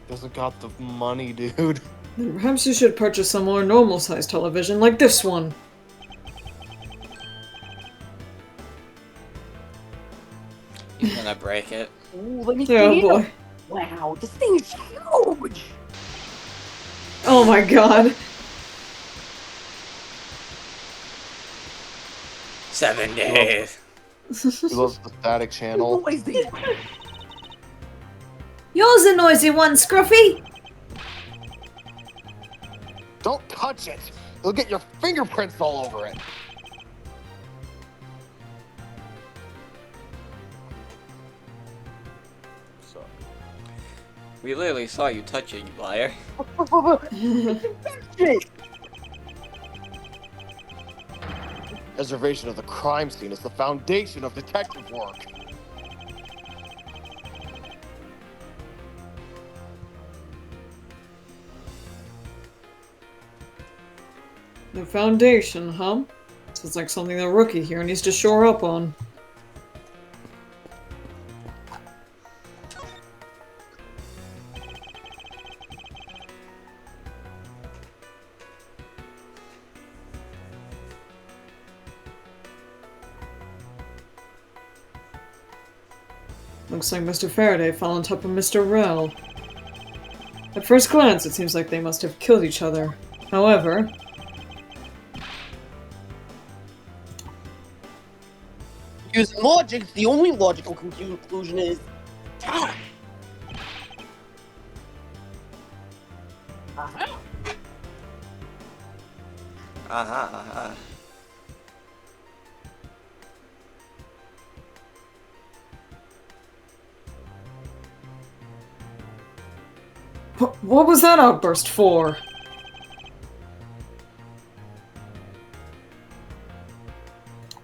Doesn't got the money, dude. Then perhaps you should purchase some more normal-sized television like this one. He's gonna break it. Ooh, let me Oh see. boy. Wow, this thing is huge. Oh my god. 7 days. He loves the static channel. Noisy. You're the noisy one, Scruffy! Don't touch it! You'll get your fingerprints all over it! So, we literally saw you touch it, you liar. Preservation of the crime scene is the foundation of detective work. The foundation, huh? Sounds like something the rookie here needs to shore up on. Looks like Mr. Faraday fell on top of Mr. Rell. At first glance, it seems like they must have killed each other. However, Using logic, the only logical conclusion is time. Aha. what was that outburst for?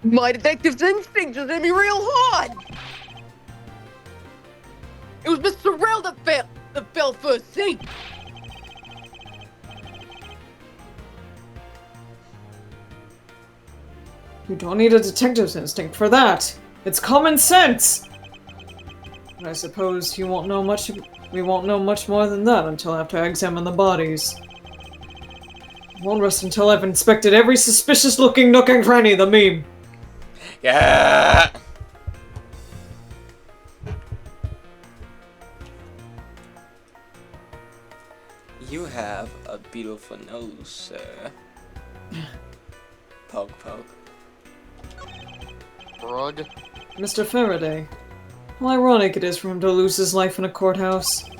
My detective's instinct just hit me real hard. It was Mr. Rell that fell first, see? You don't need a detective's instinct for that. It's common sense. I suppose you won't know much. We won't know much more than that until after I examine the bodies. Won't rest until I've inspected every suspicious-looking nook and cranny of the meme. Yeah. You have a beautiful nose, sir. Poke, poke. Rug. Mr. Faraday. How ironic it is for him to lose his life in a courthouse.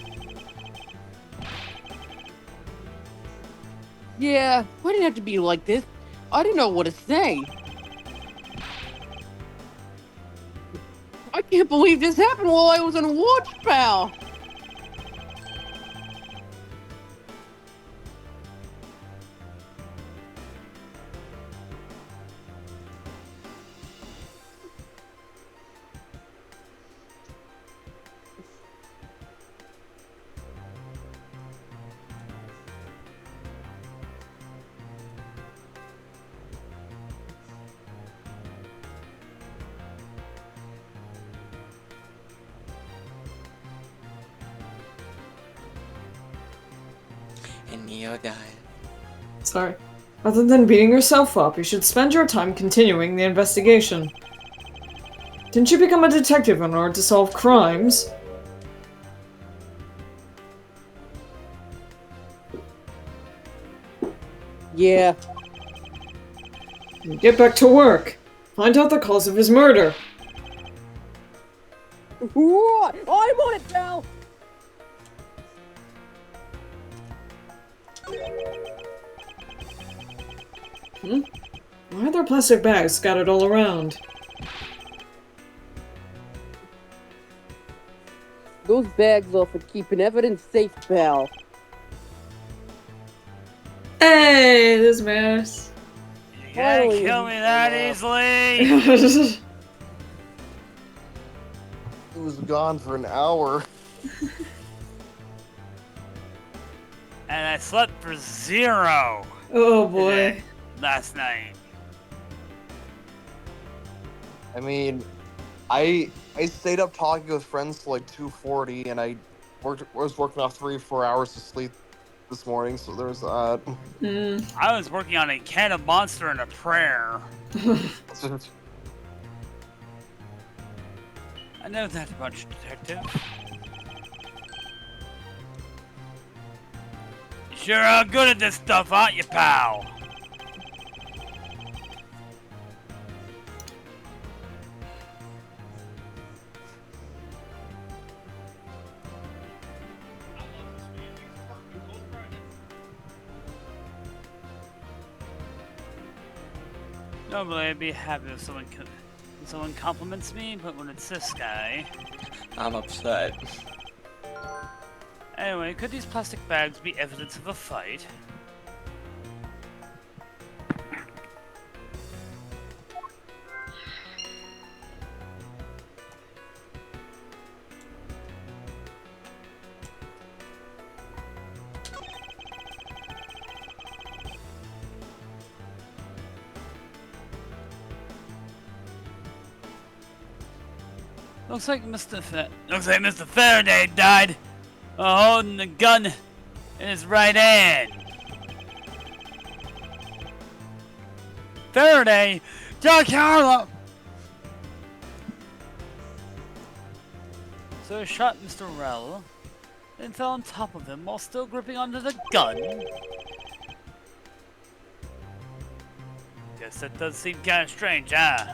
Yeah, why did it have to be like this? I didn't know what to say. I can't believe this happened while I was on watch, pal. And Neo died. Sorry. Other than beating yourself up, you should spend your time continuing the investigation. Didn't you become a detective in order to solve crimes? Yeah. Get back to work. Find out the cause of his murder. Right, I'm on it, pal. Why are there plastic bags scattered all around? Those bags are for keeping evidence safe, pal. Hey, this mess. You can't kill me that easily! He was gone for an hour. And I slept for 0 Oh boy. today, last night. I mean, I stayed up talking with friends till like 2:40, and I was working off 3-4 hours of sleep this morning, so there's that. I was working on a can of Monster and a prayer. I know that much, detective. Sure are good at this stuff, aren't you, pal? Normally I'd be happy if someone compliments me, but when it's this guy... I'm upset. Anyway, could these plastic bags be evidence of a fight? Looks like Mr. Faraday died holding a gun in his right hand. Faraday, John Carlo. So he shot Mr. Rell, then fell on top of him while still gripping onto the gun. Guess that does seem kind of strange, huh?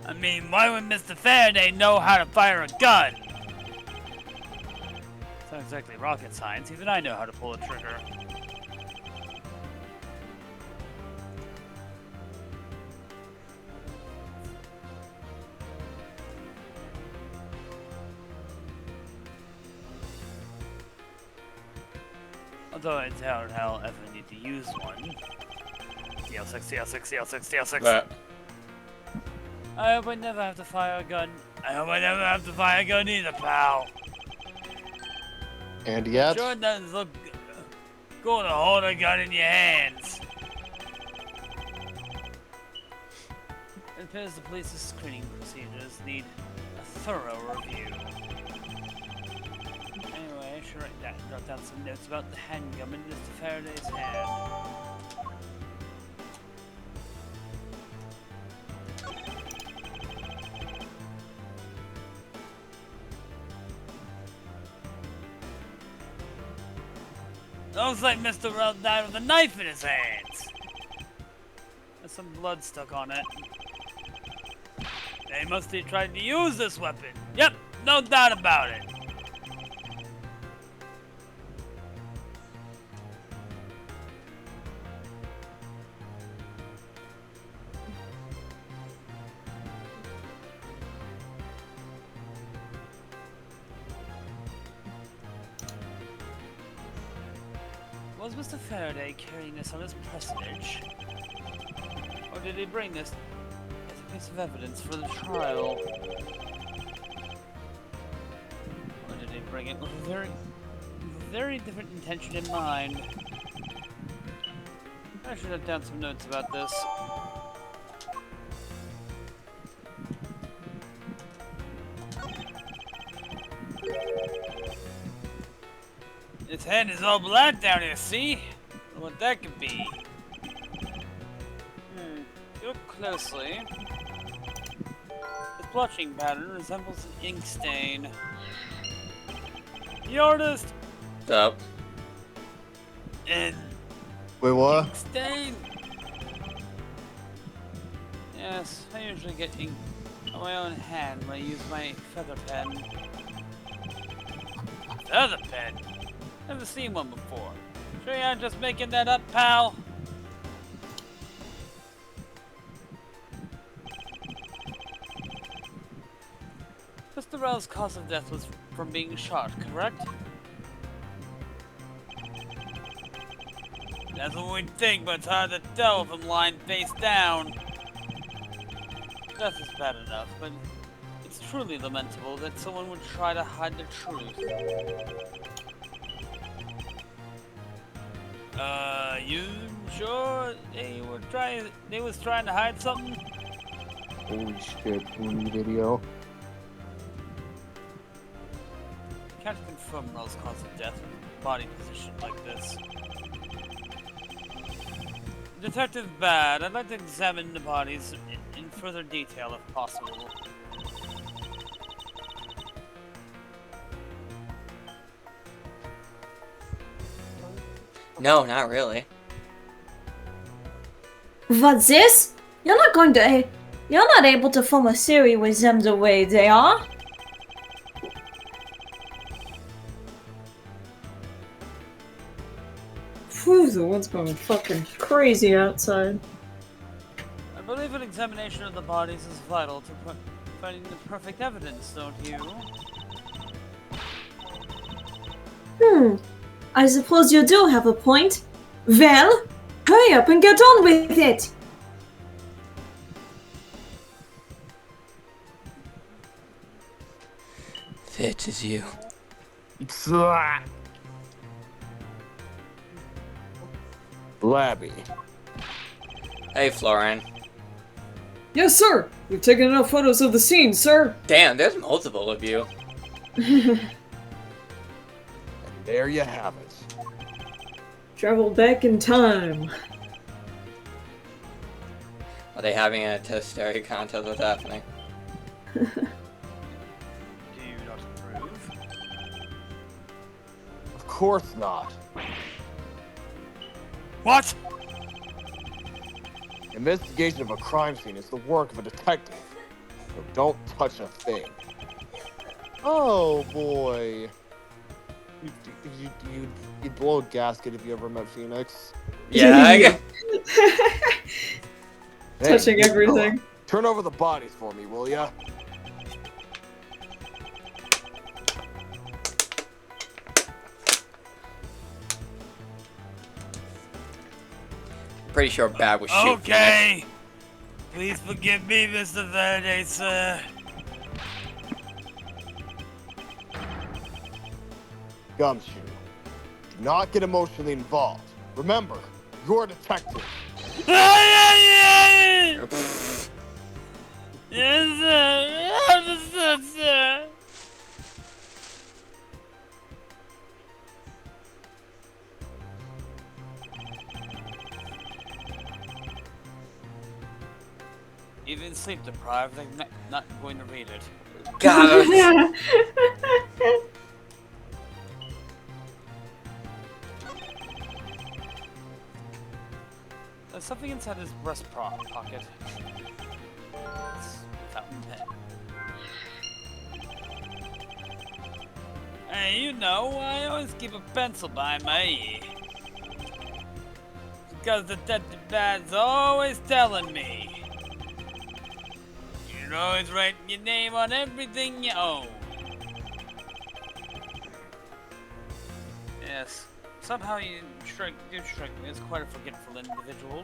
I mean, why would Mr. Faraday know how to fire a gun? It's not exactly rocket science, even I know how to pull a trigger. Although I doubt I'll ever need to use one. DL6, DL6, DL6, DL6. That. I hope I never have to fire a gun. I hope I never have to fire a gun either, pal. And yet, Sure doesn't look cool to hold a gun in your hands. It appears the police's screening procedures need a thorough review. Anyway, I should jot down some notes about the handgun in Mr. Faraday's hand. Looks like Mr. Rell died with a knife in his hands. There's some blood stuck on it. They must have tried to use this weapon. Yep, no doubt about it. Was Mr. Faraday carrying this on his personage? Or did he bring this as a piece of evidence for the trial? Or did he bring it with a very different intention in mind? I should have done some notes about this. Its head is all black down here, see? Wonder what that could be. Look closely. This blotching pattern resembles an ink stain. The artist! Up. And wait, what? ink stain! Yes, I usually get ink on my own hand when I use my feather pen. Feather pen? Never seen one before. Sure you're not just making that up, pal? Mr. Rell's cause of death was from being shot, correct? That's what we'd think, but it's hard to tell from lying face down. Death is bad enough, but it's truly lamentable that someone would try to hide the truth. You sure they was trying to hide something? Holy shit, new video. Can't confirm Rell's cause of death with body position like this. Detective Bad, I'd like to examine the bodies in further detail if possible. No, not really. What's this? You're not going to... You're not able to form a theory with them the way they are. Phew, the wind's going fucking crazy outside. I believe an examination of the bodies is vital to finding the perfect evidence, don't you? I suppose you do have a point. Well, hurry up and get on with it! Fit as you. Blabby. Hey, Florian. Yes, sir! We've taken enough photos of the scene, sir! Damn, there's multiple of you. There you have it. Travel back in time. Are they having a hysteria contest? What's happening? Do you not approve? Of course not. What? Investigation of a crime scene is the work of a detective. So don't touch a thing. Oh boy. You'd blow a gasket if you ever met Phoenix. Yeah, I get. Touching Hey, everything. turn over the bodies for me, will ya? Pretty sure Bad was shooting. Okay. Please forgive me, Mr. Verde, sir. Gumshoe. Do not get emotionally involved. Remember, you're a detective. Yes, sir. Understood, sir. Even sleep deprived, I'm not going to read it. God. There's something inside his breast pocket. It's a fountain pen. Hey, you know, I always keep a pencil by my ear. Because Detective Bad's always telling me. You're always writing your name on everything you own. Yes. Somehow you strike me as quite a forgetful individual.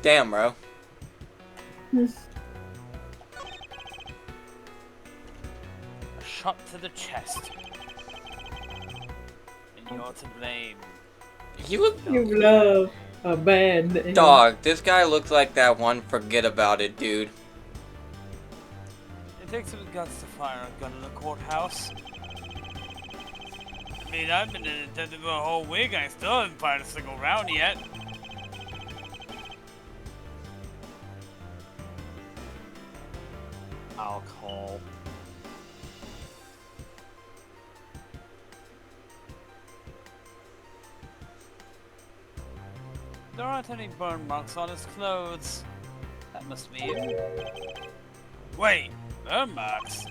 Damn, bro. A shot to the chest. And you're to blame. You look. You love a bad name. Dog, this guy looks like that one forget about it dude. It takes some guts to fire a gun in a courthouse. I mean, I've been a detective for a whole week and I still haven't fired a single round yet. Alcohol. There aren't any burn marks on his clothes. That must mean... Wait, burn marks?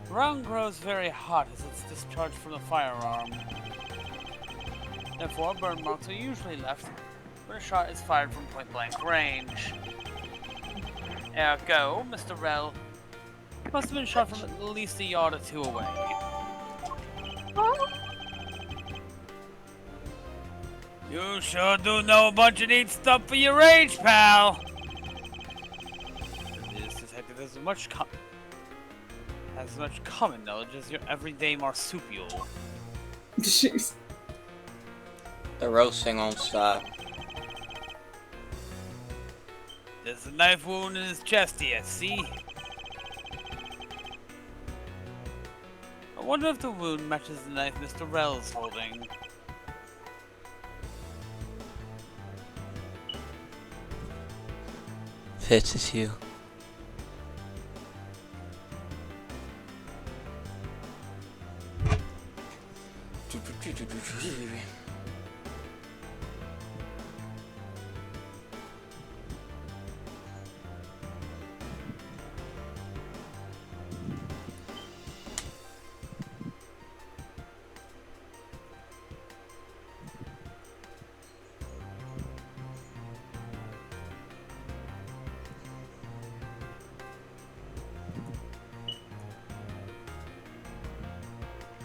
Ground grows very hot as it's discharged from the firearm. Therefore, burn marks are usually left when a shot is fired from point-blank range. Ergo, Mr. Rell must have been shot from at least a yard or two away. You sure do know a bunch of neat stuff for your age, pal! This detective has as much common knowledge as your everyday marsupial. Jeez. The roasting won't stop. There's a knife wound in his chest here, see? I wonder if the wound matches the knife Mr. Rell's holding. Fits as you.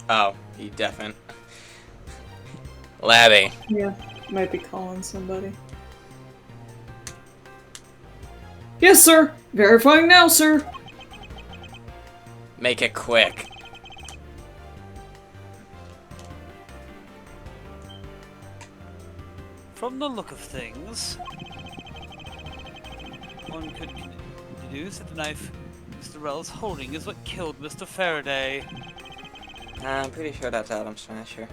Oh, he deafened. Labby. Yeah, might be calling somebody. Yes, sir! Verifying now, sir! Make it quick. From the look of things, one could deduce that the knife Mr. Rell is holding is what killed Mr. Faraday. I'm pretty sure that's Adam Smasher.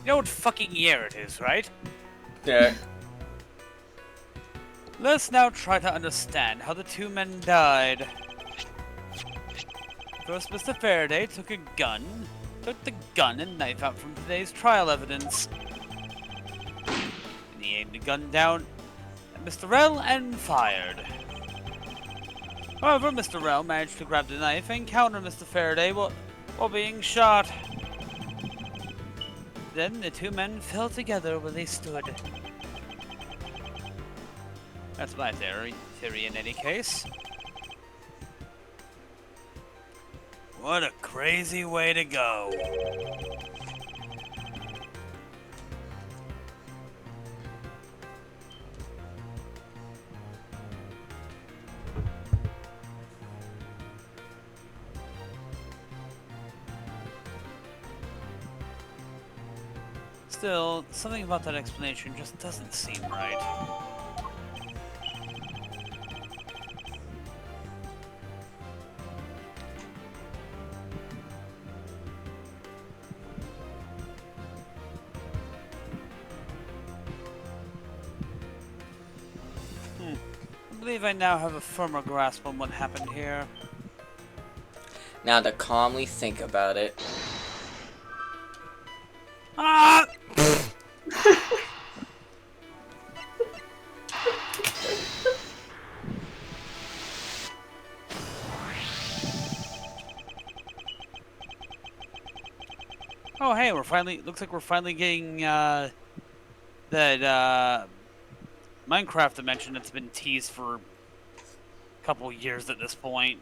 You know what fucking year it is, right? Yeah. Let's now try to understand how the two men died. First, Mr. Faraday took the gun and knife out from today's trial evidence. And he aimed the gun down at Mr. Rell and fired. However, Mr. Rell managed to grab the knife and counter Mr. Faraday while being shot. Then the two men fell together where they stood. That's my theory in any case. What a crazy way to go. Still, something about that explanation just doesn't seem right. I believe I now have a firmer grasp on what happened here. Now to calmly think about it. Ah! Oh, hey, looks like we're finally getting, that, Minecraft dimension that's been teased for a couple years at this point.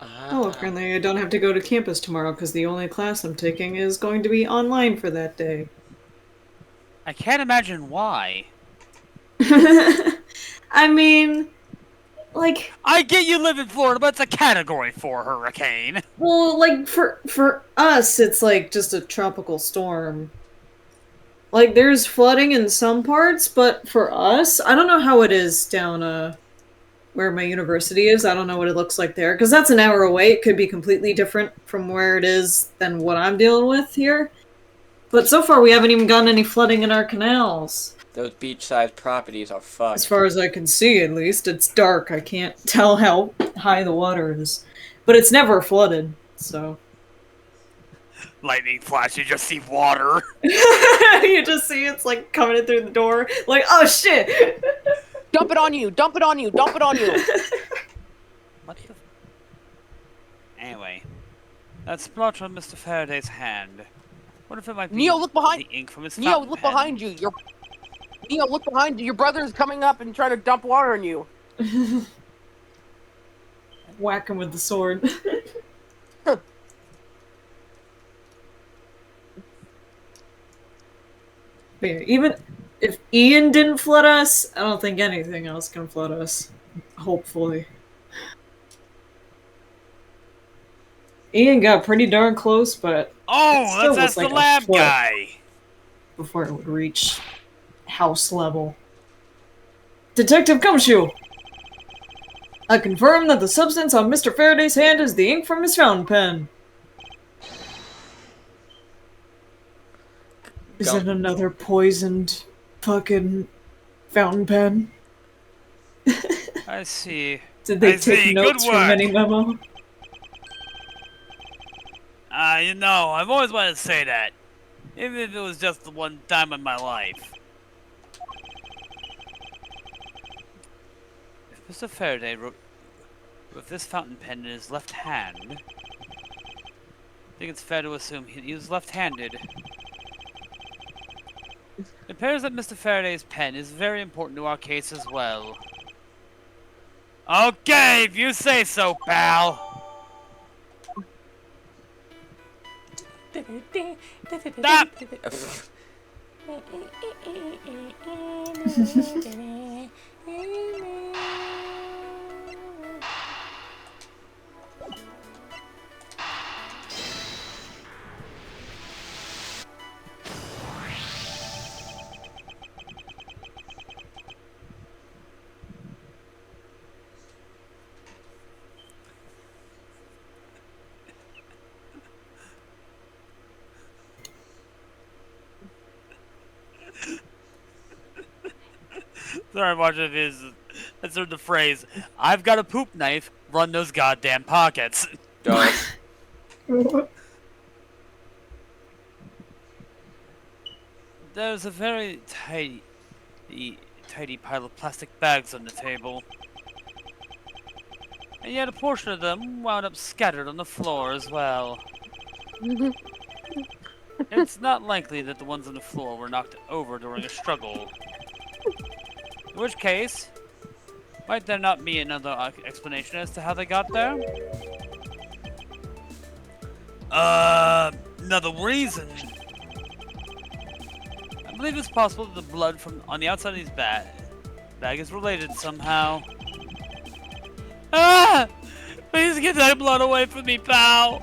Oh, apparently I don't have to go to campus tomorrow because the only class I'm taking is going to be online for that day. I can't imagine why. I mean, like... I get you live in Florida, but it's a Category 4 hurricane. Well, like, for us, it's like just a tropical storm. Like, there's flooding in some parts, but for us, I don't know how it is down, where my university is. I don't know what it looks like there, because that's an hour away. It could be completely different from where it is than what I'm dealing with here. But so far, we haven't even gotten any flooding in our canals. Those beachside properties are fucked. As far as I can see, at least. It's dark. I can't tell how high the water is. But it's never flooded, so... Lightning flash, you just see water. You just see it's like coming in through the door. Like, oh shit! Dump it on you! Dump it on you! Dump it on you! What the... Anyway. That splotch on Mr. Faraday's hand. What if it might be Neo, look behind! the ink from his Neo, fountain look pen? behind you! Neo, look behind you! Your brother's coming up and trying to dump water on you! Whack him with the sword. But yeah, even if Ian didn't flood us, I don't think anything else can flood us. Hopefully. Ian got pretty darn close, but Oh, that's like the lab guy! Before it would reach house level. Detective Gumshoe! I confirm that the substance on Mr. Faraday's hand is the ink from his fountain pen. Is it another poisoned fucking fountain pen? I see. Did they take notes from any memo? You know, I've always wanted to say that. Even if it was just the one time in my life. If Mr. Faraday wrote with this fountain pen in his left hand, I think it's fair to assume he was left-handed. It appears that Mr. Faraday's pen is very important to our case as well. Okay, if you say so, pal. Stop! Sorry, watch of his. That's sort of the phrase. I've got a poop knife. Run those goddamn pockets. Duh. There's a very tidy pile of plastic bags on the table. And yet a portion of them wound up scattered on the floor as well. It's not likely that the ones on the floor were knocked over during a struggle. In which case, might there not be another explanation as to how they got there? Another reason. I believe it's possible that the blood from on the outside of these bag is related somehow. Ah! Please get that blood away from me, pal!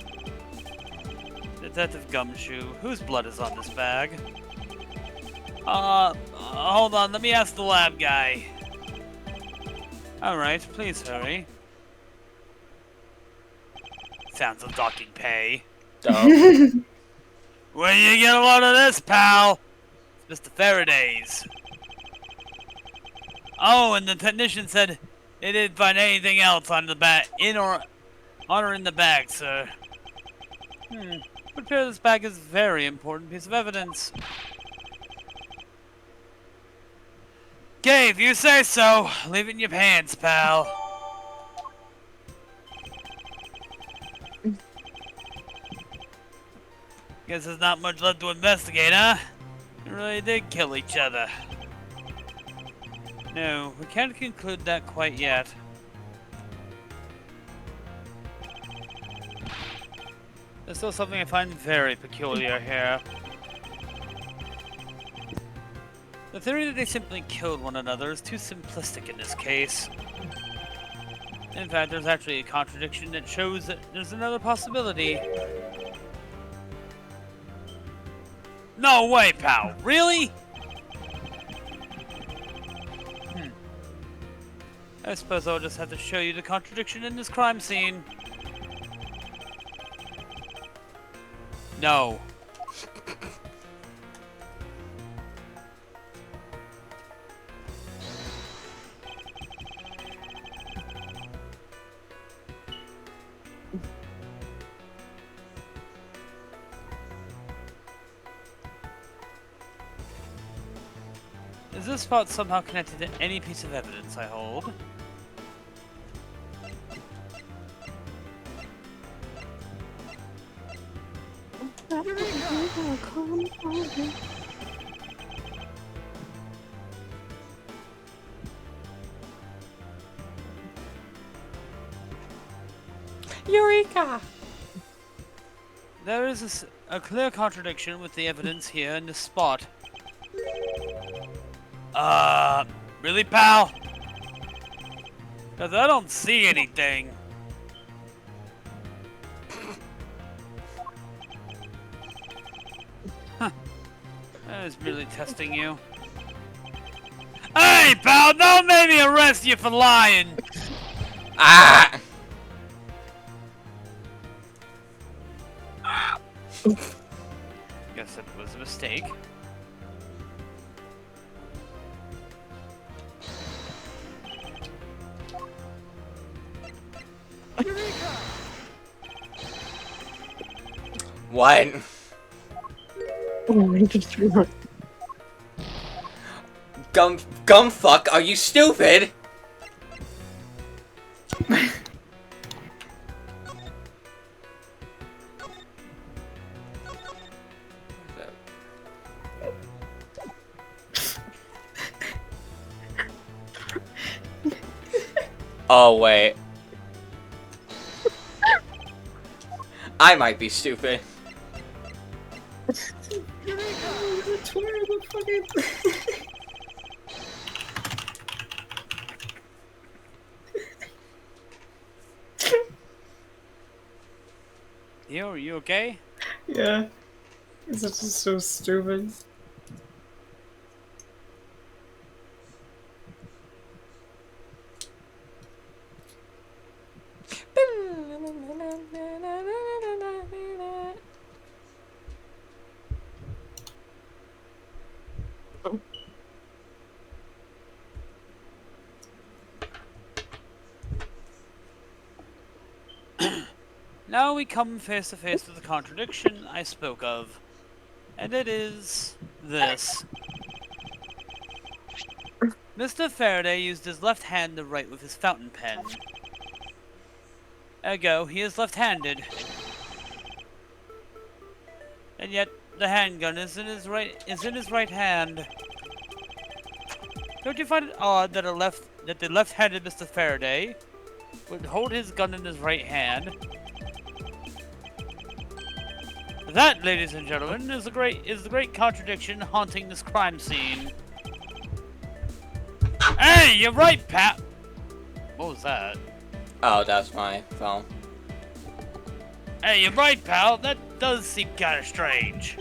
Detective Gumshoe, whose blood is on this bag? Hold on, let me ask the lab guy. Alright, please hurry. Sounds of docking pay. Duh. When you get a load of this, pal? It's Mr. Faraday's. Oh, and the technician said they didn't find anything else on the bag, in or in the bag, sir. Would appear this bag is a very important piece of evidence. Okay, if you say so, leave it in your pants, pal. Guess there's not much left to investigate, huh? They really did kill each other. No, we can't conclude that quite yet. There's still something I find very peculiar here. The theory that they simply killed one another is too simplistic in this case. In fact, there's actually a contradiction that shows that there's another possibility. No way, pal! Really? I suppose I'll just have to show you the contradiction in this crime scene. No. Is this spot somehow connected to any piece of evidence I hold? Eureka! There is a clear contradiction with the evidence here in this spot. Really, pal? Because I don't see anything. Huh. I was merely testing you. Hey, pal, don't make me arrest you for lying! Ah! Guess it was a mistake. What? Gumfuck, are you stupid? Oh, wait. I might be stupid. Are you okay? Yeah. It's just so stupid. Now we come face to face with the contradiction I spoke of. And it is this. Mr. Faraday used his left hand to write with his fountain pen. Ergo, he is left-handed. And yet, the handgun is in his right hand. Don't you find it odd that the left-handed Mr. Faraday would hold his gun in his right hand? That, ladies and gentlemen, is the great contradiction haunting this crime scene. Hey, you're right, Pat. What was that? Oh, that's my phone. Hey, you're right, pal. That does seem kind of strange.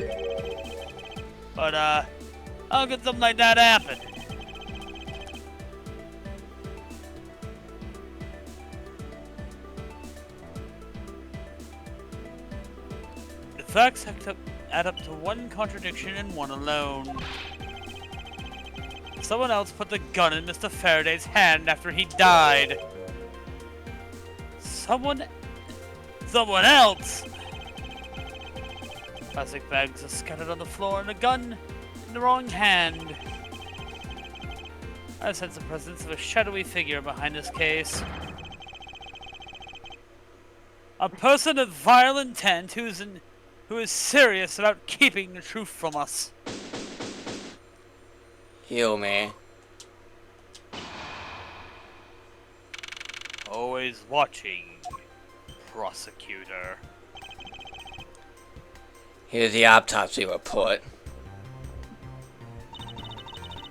But, how could something like that happen? The facts add up to one contradiction and one alone. Someone else put the gun in Mr. Faraday's hand after he died. Someone else! Plastic bags are scattered on the floor and a gun in the wrong hand. I sense the presence of a shadowy figure behind this case. A person of vile intent who is serious about keeping the truth from us. Heal me. Always watching, prosecutor. Here's the autopsy report.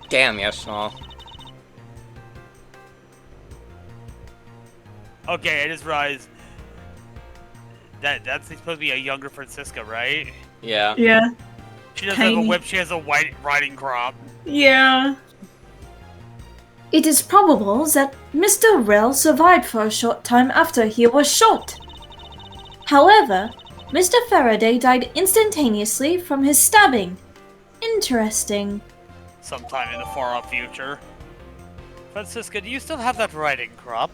Damn, you're small. Okay, I just realized that's supposed to be a younger Francisca, right? Yeah. Yeah. She doesn't have a whip, she has a white riding crop. Yeah. It is probable that Mr. Rell survived for a short time after he was shot. However, Mr. Faraday died instantaneously from his stabbing. Interesting. Sometime in the far-off future. Francisca, do you still have that riding crop?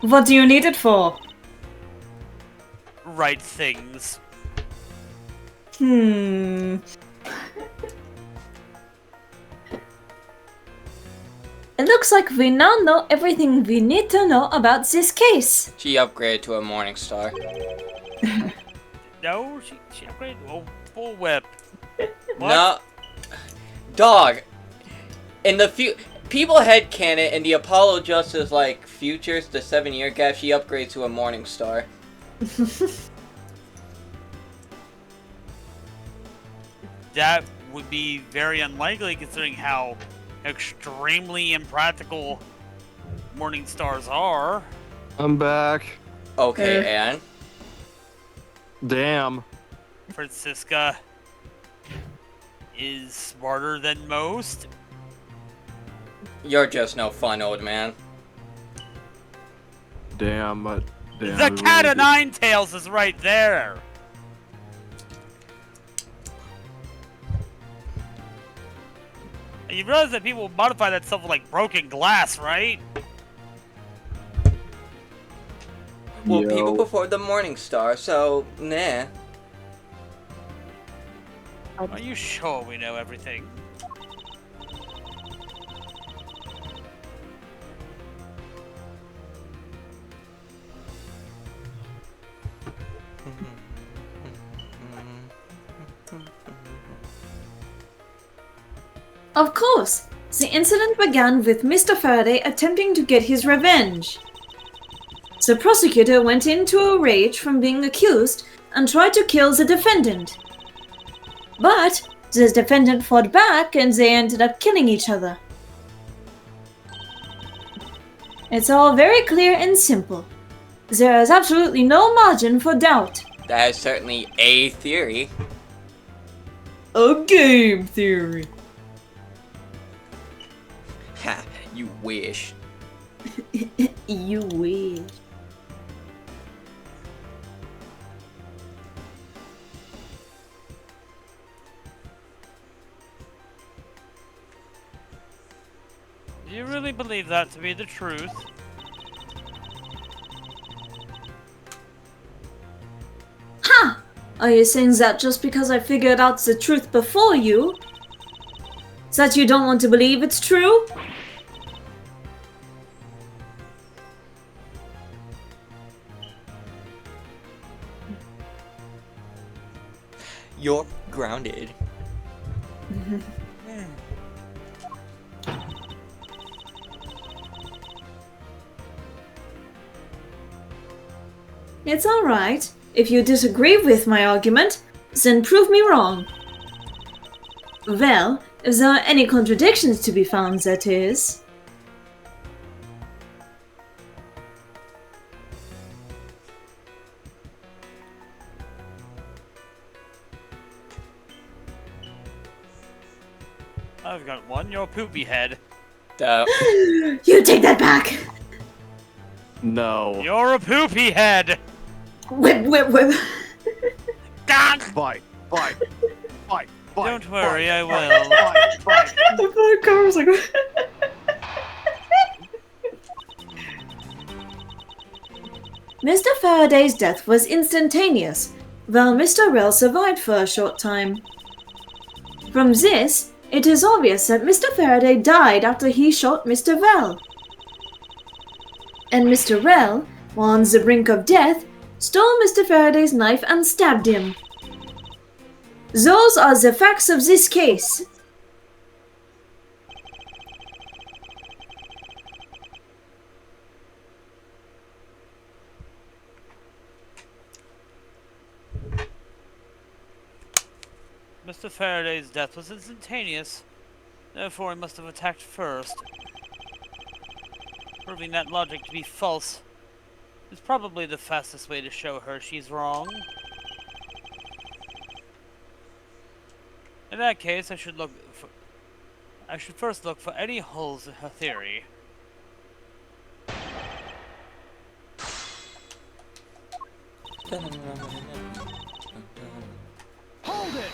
What do you need it for? Right things. It looks like we now know everything we need to know about this case. She upgraded to a morning star. No, she upgraded to a bullwhip. No. Dog. In the people headcanon in the Apollo Justice like futures, the 7-year gap, she upgrades to a morning star. That would be very unlikely considering how extremely impractical morning stars are. I'm back. Okay, and? Damn. Francisca is smarter than most. You're just no fun, old man. Damn, but damn. The cat of nine tails is right there. You realize that people modify that stuff with like broken glass, right? Well, people before the morning star, so nah. Are you sure we know everything? Of course, The incident began with Mr. Faraday attempting to get his revenge. The prosecutor went into a rage from being accused and tried to kill the defendant. But the defendant fought back and they ended up killing each other. It's all very clear and simple. There is absolutely no margin for doubt. That is certainly a theory. A game theory. Ha, you wish. You wish. Do you really believe that to be the truth? Ha! Are you saying that just because I figured out the truth before you? That you don't want to believe it's true? You're grounded. It's alright. If you disagree with my argument, then prove me wrong. Well, if there are any contradictions to be found, that is. I've got one, your poopy head. You take that back! No. You're a poopy head! Whip, whip, whip. God! Fight. Don't worry, I will. Fight. I thought Carl was like, Mr. Faraday's death was instantaneous, while Mr. Rell survived for a short time. From this, it is obvious that Mr. Faraday died after he shot Mr. Rell. And Mr. Rell, while on the brink of death, stole Mr. Faraday's knife and stabbed him. Those are the facts of this case. Mr. Faraday's death was instantaneous, therefore he must have attacked first. Proving that logic to be false is probably the fastest way to show her she's wrong. In that case, I should first look for any holes in her theory. Hold it!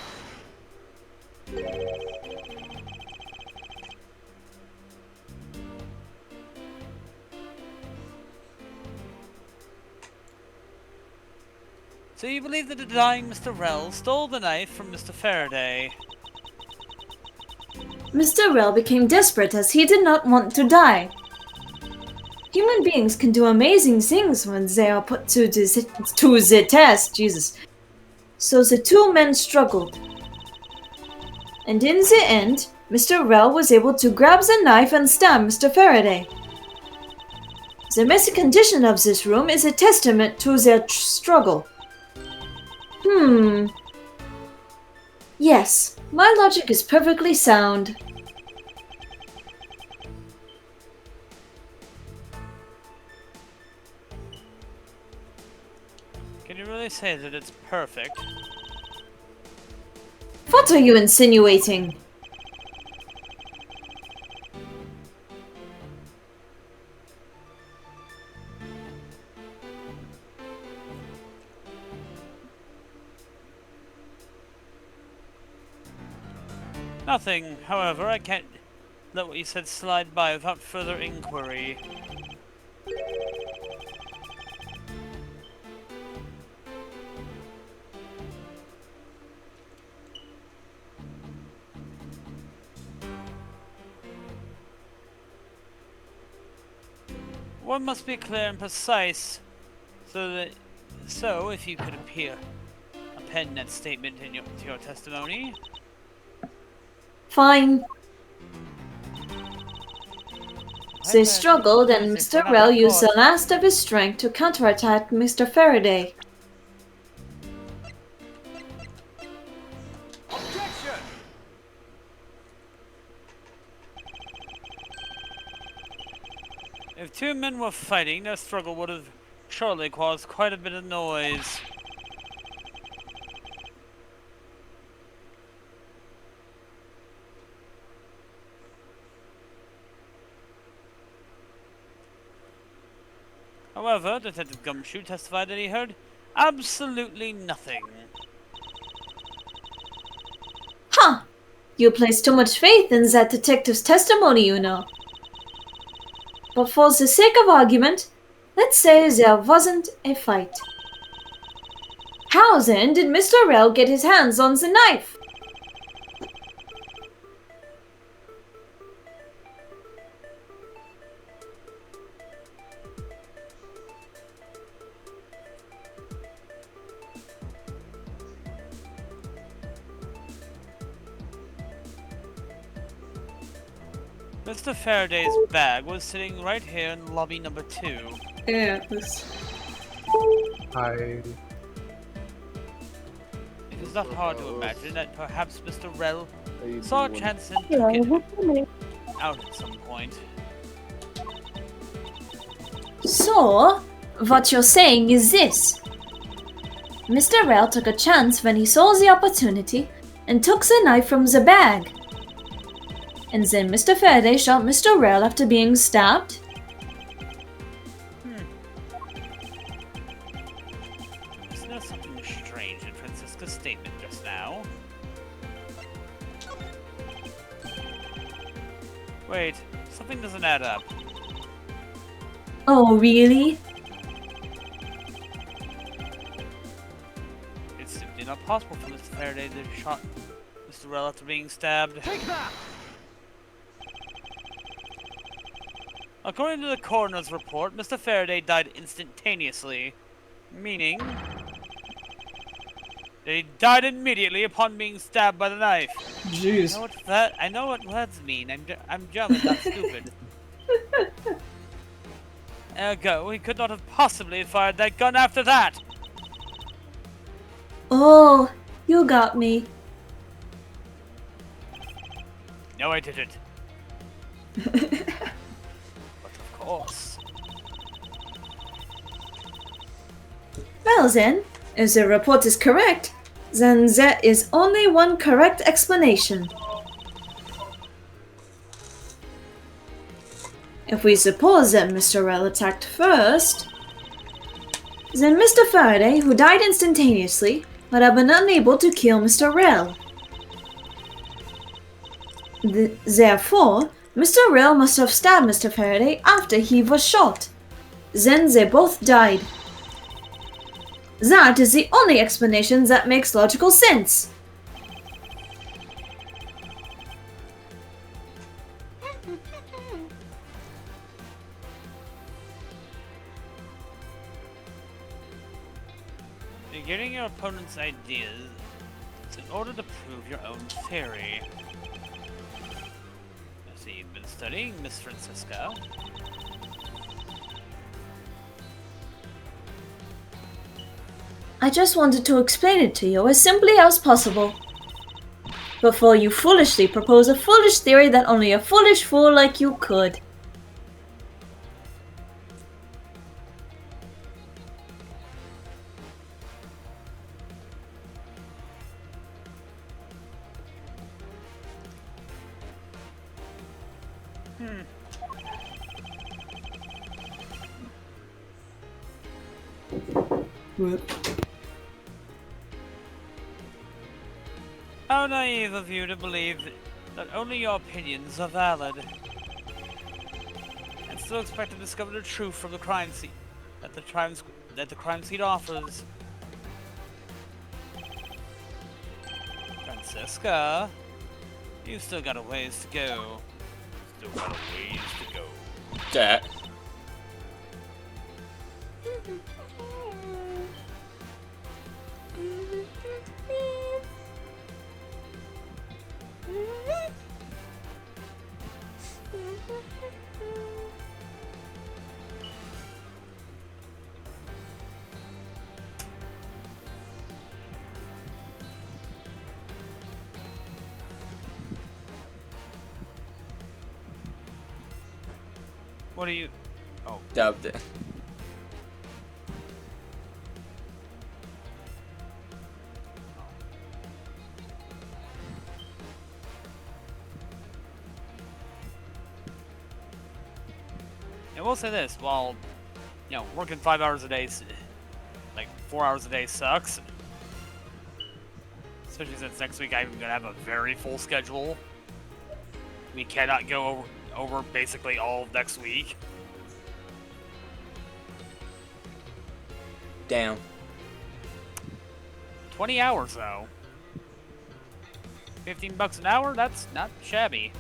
So you believe that the dying Mr. Rell stole the knife from Mr. Faraday? Mr. Rell became desperate as he did not want to die. Human beings can do amazing things when they are put to the test, Jesus. So the two men struggled. And in the end, Mr. Rell was able to grab the knife and stab Mr. Faraday. The messy condition of this room is a testament to their struggle. Yes, my logic is perfectly sound. Can you really say that it's perfect? What are you insinuating? Nothing, however, I can't let what you said slide by without further inquiry. One must be clear and precise, so if you could append that statement in your testimony. Fine. They struggled, and Mr. Rell used the last of his strength to counterattack Mr. Faraday. If two men were fighting, their struggle would have surely caused quite a bit of noise. However, Detective Gumshoe testified that he heard absolutely nothing. Huh! You place too much faith in that detective's testimony, you know. But for the sake of argument, let's say there wasn't a fight. How then did Mr. Rell get his hands on the knife? Mr. Faraday's bag was sitting right here in lobby number 2. Yeah, this. Hi. It is not hard to imagine that perhaps Mr. Rell saw a chance and took it out at some point. So, what you're saying is this. Mr. Rell took a chance when he saw the opportunity and took the knife from the bag. And then Mr. Faraday shot Mr. Rell after being stabbed? Isn't there something strange in Francisca's statement just now? Wait, something doesn't add up. Oh, really? It's simply not possible for Mr. Faraday to have shot Mr. Rell after being stabbed. Take that! According to the coroner's report, Mr. Faraday died instantaneously, meaning that he died immediately upon being stabbed by the knife. Jeez. I know what words mean. I'm German, not stupid. Ergo, he could not have possibly fired that gun after that. Oh, you got me. No, I didn't. Of course. Well then, if the report is correct, then there is only one correct explanation. If we suppose that Mr. Rell attacked first, then Mr. Faraday, who died instantaneously, would have been unable to kill Mr. Rell. Therefore, Mr. Rell must have stabbed Mr. Faraday after he was shot. Then they both died. That is the only explanation that makes logical sense. You're getting your opponent's ideas in order to prove your own theory. I see you've been studying, Miss Francisca. I just wanted to explain it to you as simply as possible. Before you foolishly propose a foolish theory that only a foolish fool like you could. How naive of you to believe that only your opinions are valid. And still expect to discover the truth from the crime scene that the crime scene offers. Francisca, you've still got a ways to go. Still got a ways to go. That. What are you? Oh, Dubbed it. I will say this: while working 5 hours a day, like 4 hours a day, sucks. Especially since next week I'm gonna have a very full schedule. We cannot go over basically all of next week. Damn. 20 hours though. $15 an hour? That's not shabby.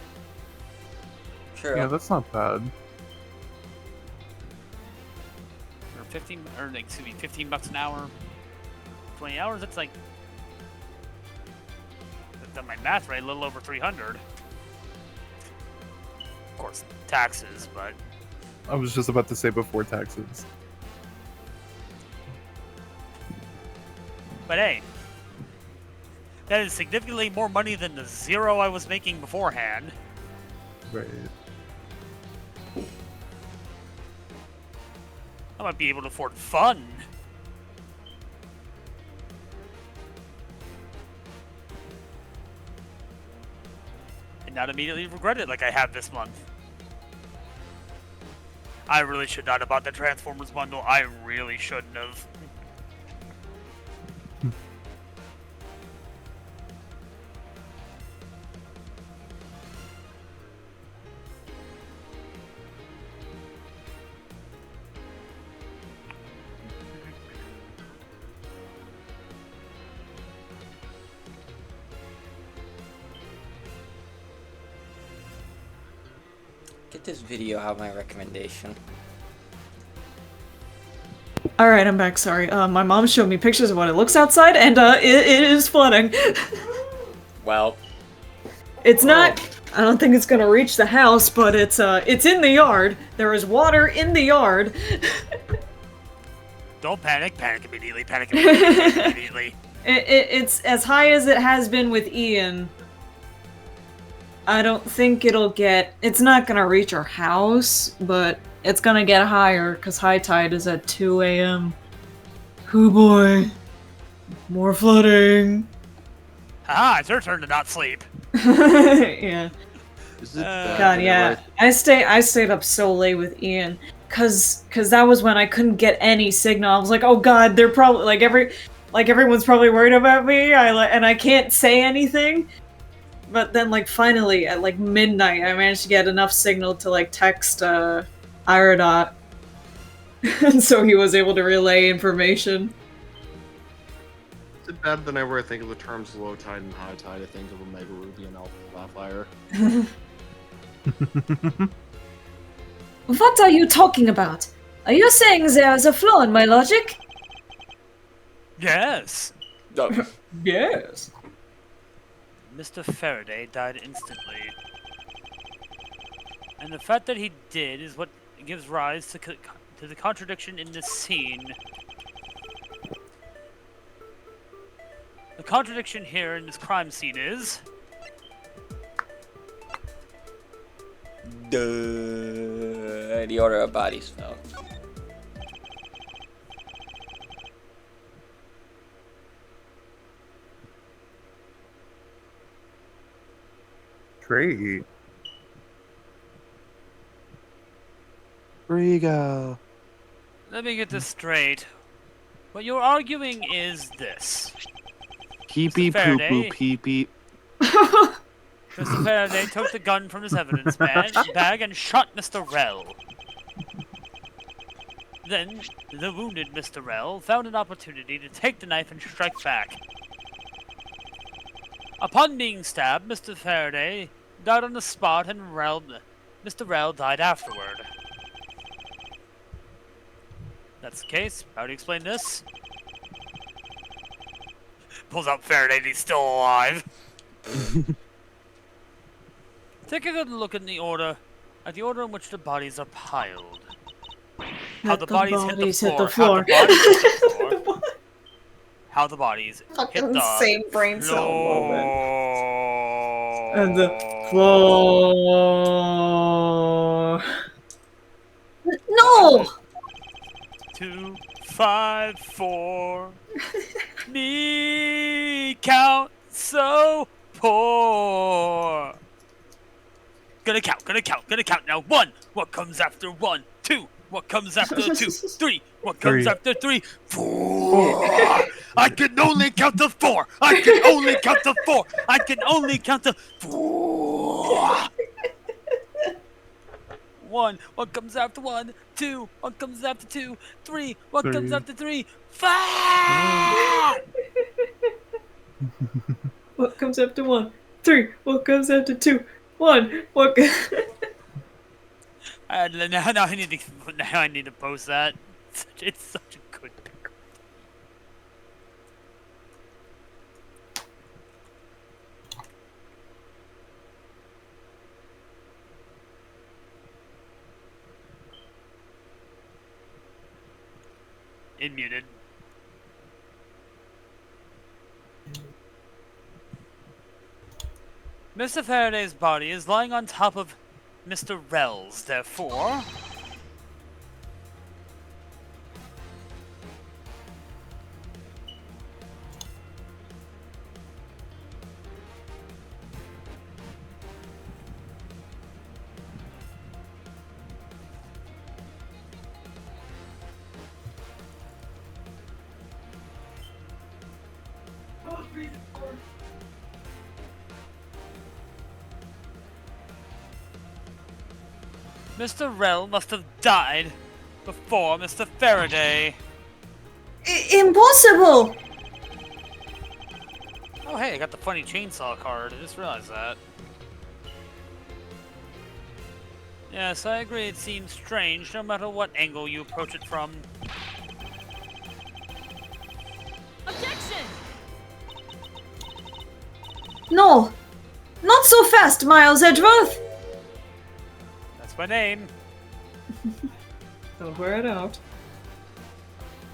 True. Yeah, that's not bad. Or $15 an hour. 20 hours. That's like, I've done my math right. A little over 300. Of course, taxes, but I was just about to say before taxes. hey, that is significantly more money than the zero I was making beforehand. Right. I might be able to afford fun. And not immediately regret it like I have this month. I really should not have bought the Transformers bundle. I really shouldn't have. Get this video out of my recommendation. Alright, I'm back, sorry. My mom showed me pictures of what it looks outside, and it is flooding. Well. It's not... I don't think it's gonna reach the house, but it's in the yard. There is water in the yard. Don't panic. Panic immediately. Panic immediately. It's as high as it has been with Ian. I don't think it'll get... It's not gonna reach our house, but it's gonna get higher, because high tide is at 2 a.m. Oh boy. More flooding. Haha, it's your turn to not sleep. Yeah. Is it God, yeah. I stayed up so late with Ian, cause that was when I couldn't get any signal. I was like, oh god, they're probably, everyone's probably worried about me, and I can't say anything. But then, finally, at, midnight, I managed to get enough signal to, text, Irodot. And so he was able to relay information. Is it better than ever I think of the terms low tide and high tide? I think of Omega Ruby and Alpha Sapphire. What are you talking about? Are you saying there's a flaw in my logic? Yes. Yes. Mr. Faraday died instantly. And the fact that he did is what gives rise to the contradiction in this scene. The contradiction here in this crime scene is... The order of bodies fell. Great. Riga. Let me get this straight. What you're arguing is this. Pee pee poo poo pee pee. Mr. Faraday took the gun from his evidence bag and shot Mr. Rell. Then, the wounded Mr. Rell found an opportunity to take the knife and strike back. Upon being stabbed, Mr. Faraday died on the spot and Mr. Rell died afterward. That's the case. How do you explain this? Pulls out Faraday and he's still alive. Take a good look at the order in which the bodies are piled. How the bodies hit the floor. How the bodies hit the same brain cell moment. floor. And the floor. No! 2, 5, 4. Me count so poor. Gonna count now. 1. What comes after 1? 2. What comes after 2? 3. What comes 3. after 3? 4. I can only count to 4. I can only count to 4. I can only count to 4. 1. What comes after 1? 2. What comes after 2? 3. What comes 3. after 3? 5. What comes after 1? 3. What comes after 2? 1. What? Now I need to post that. It's such a good pick. It muted. Mr. Faraday's body is lying on top of Mr. Rel's, therefore. Mr. Rel must have died before Mr. Faraday. Impossible! Oh hey, I got the funny chainsaw card. I just realized that. Yes, I agree it seems strange no matter what angle you approach it from. Objection! No! Not so fast, Miles Edgeworth! That's my name. Don't wear it out.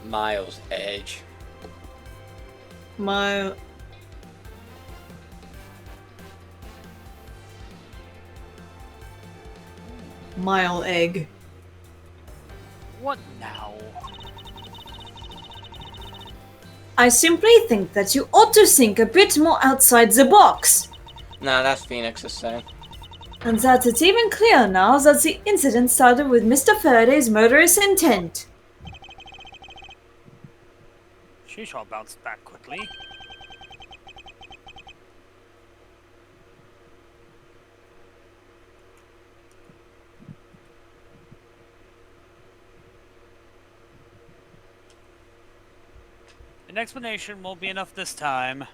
Miles Edge. Mile Egg. What now? I simply think that you ought to think a bit more outside the box. Nah, that's Phoenix's thing. And that it's even clearer now that the incident started with Mr. Faraday's murderous intent. She shall bounce back quickly. An explanation won't be enough this time.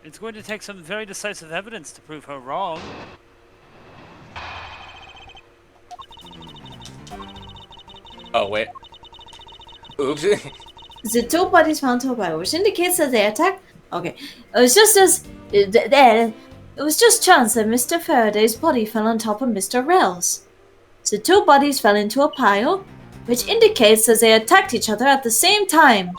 It's going to take some very decisive evidence to prove her wrong. Oh, wait. Oops. The two bodies found nearby, which indicates that they attacked. Okay, it was just chance that Mr. Faraday's body fell on top of Mr. Rel's. The two bodies fell into a pile, which indicates that they attacked each other at the same time.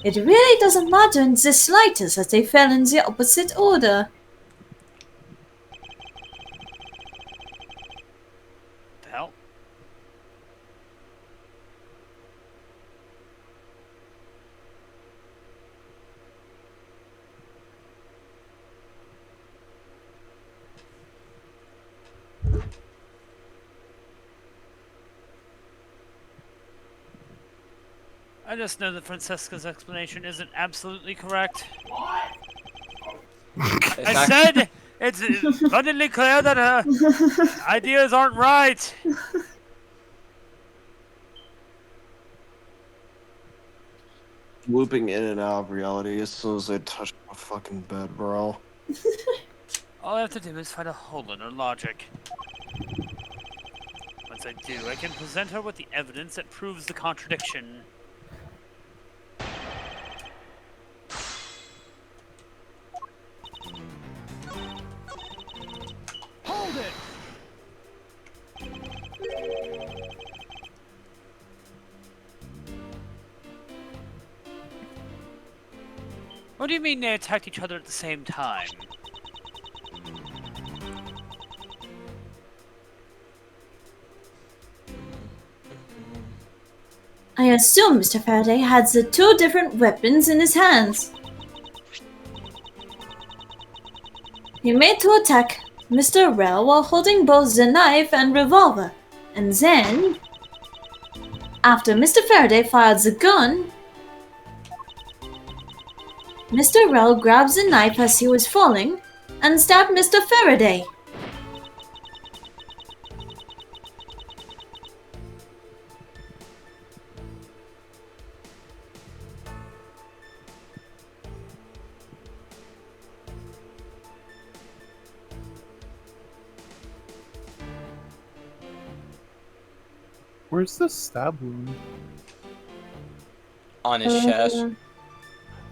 It really doesn't matter in the slightest that they fell in the opposite order. The hell? I just know that Francesca's explanation isn't absolutely correct. I said it's abundantly clear that her ideas aren't right. Looping in and out of reality as soon as I touch my fucking bed, bro. All I have to do is find a hole in her logic. Once I do, I can present her with the evidence that proves the contradiction. Hold it! What do you mean they attacked each other at the same time? I assume Mr. Faraday had the two different weapons in his hands. He made to attack Mr. Rel while holding both the knife and revolver, and then, after Mr. Faraday fired the gun, Mr. Rel grabbed the knife as he was falling and stabbed Mr. Faraday. Where's the stab wound? On his chest.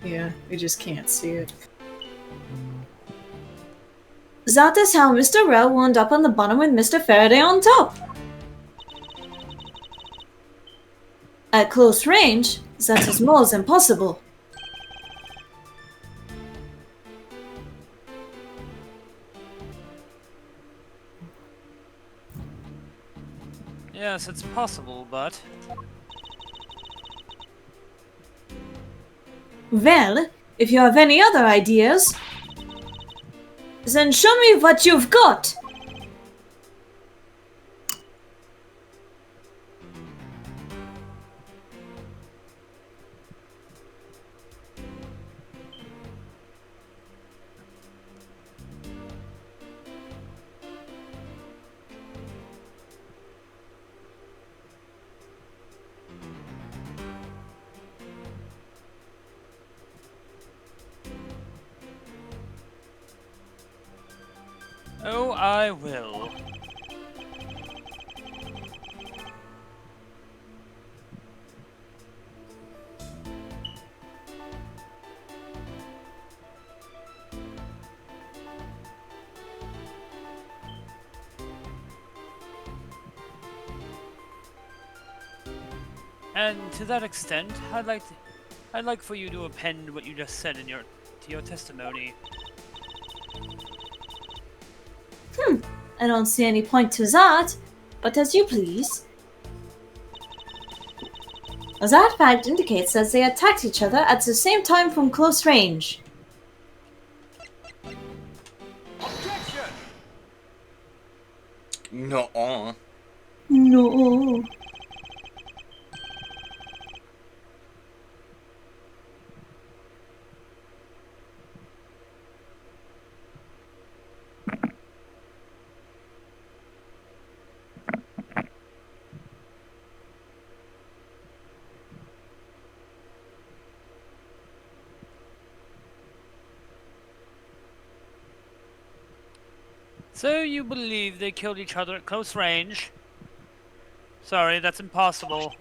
Yeah, we just can't see it. That is how Mr. Rel wound up on the bottom with Mr. Faraday on top. At close range, that is more than possible. Yes, it's possible, but... Well, if you have any other ideas, then show me what you've got. Oh, I will. And to that extent, I'd like for you to append what you just said in to your testimony. I don't see any point to that, but as you please. That fact indicates that they attacked each other at the same time from close range. No. No. So you believe they killed each other at close range? Sorry, that's impossible.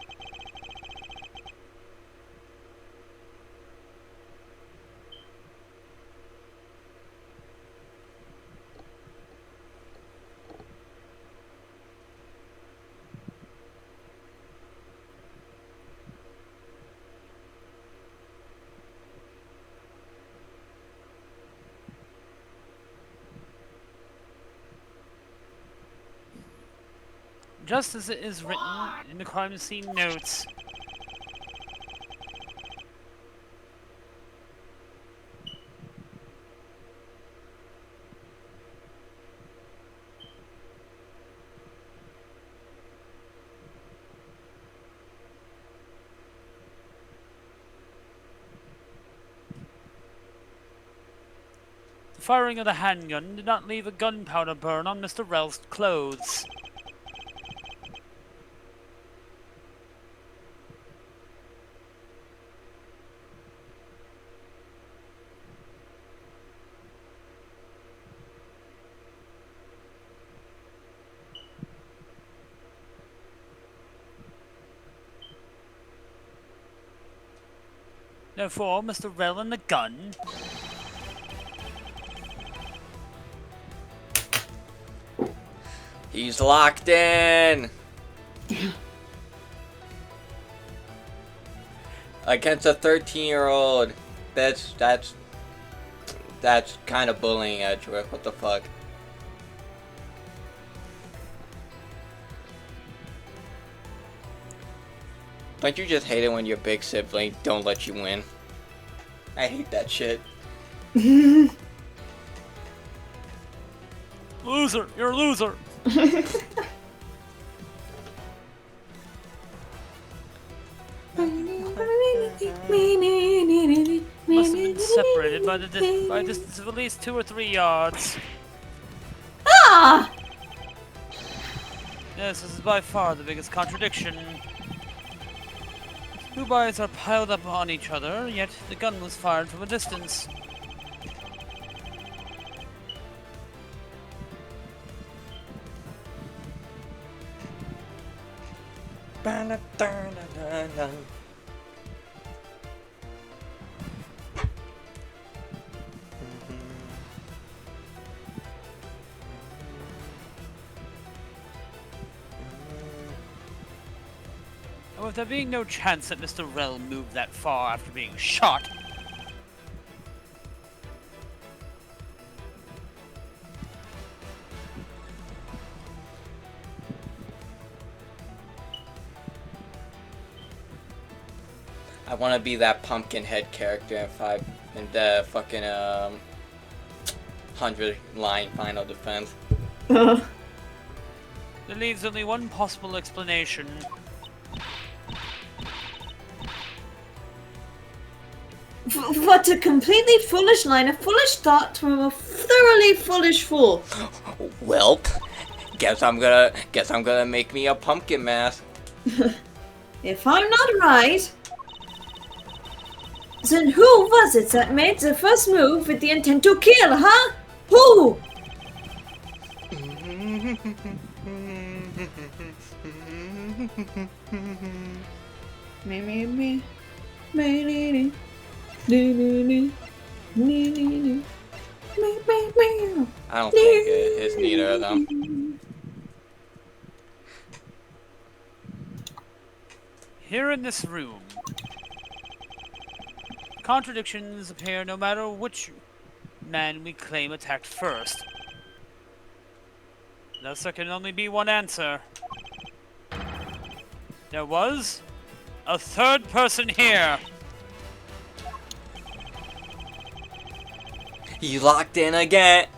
Just as it is written in the crime scene notes. The firing of the handgun did not leave a gunpowder burn on Mr. Rel's clothes. Therefore, Mr. Rel and the gun... He's locked in! Against a 13-year-old. That's That's kind of bullying, Edgeworth. What the fuck? Don't you just hate it when your big sibling don't let you win? I hate that shit. Loser! You're a loser! Must have been separated by a distance of at least 2 or 3 yards. Ah! Yes, this is by far the biggest contradiction. 2 bodies are piled up on each other, yet the gun was fired from a distance. And with there being no chance that Mr. Rell moved that far after being shot, I want to be that pumpkin head character in the fucking 100-line final defense. there leaves only one possible explanation. What a completely foolish line, a foolish thought from a thoroughly foolish fool. Welp, guess I'm gonna make me a pumpkin mask. If I'm not right, then who was it that made the first move with the intent to kill, huh? Who? Me. I don't think it is neither of them. Here in this room, contradictions appear no matter which man we claim attacked first. Thus there can only be one answer. There was a third person here. You locked in again.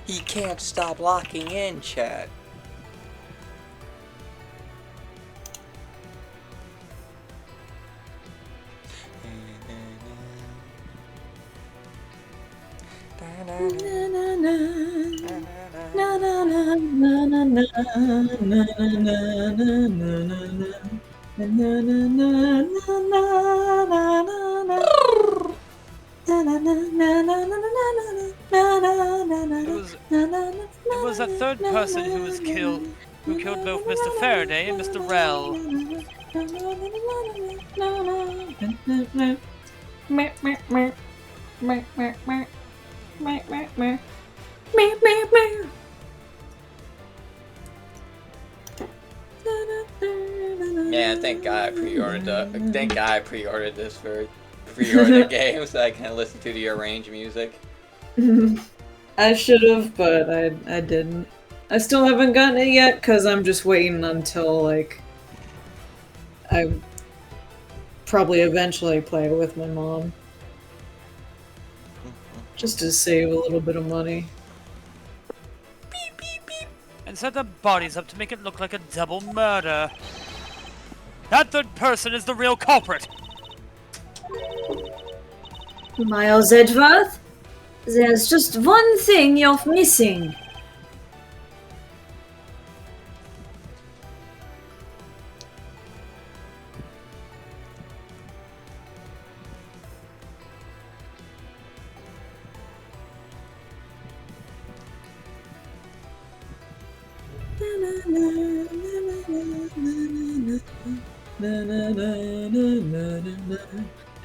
He can't stop locking in, chat. It was a third person who was killed, who killed both Mr. Faraday and Mr. Rell. Yeah, thank God I pre-ordered this for pre-order game so I can listen to the arranged music. I should have, but I didn't. I still haven't gotten it yet because I'm just waiting until, like, I probably eventually play it with my mom. Just to save a little bit of money. And set the bodies up to make it look like a double murder. That third person is the real culprit. Miles Edgeworth, there's just one thing you're missing.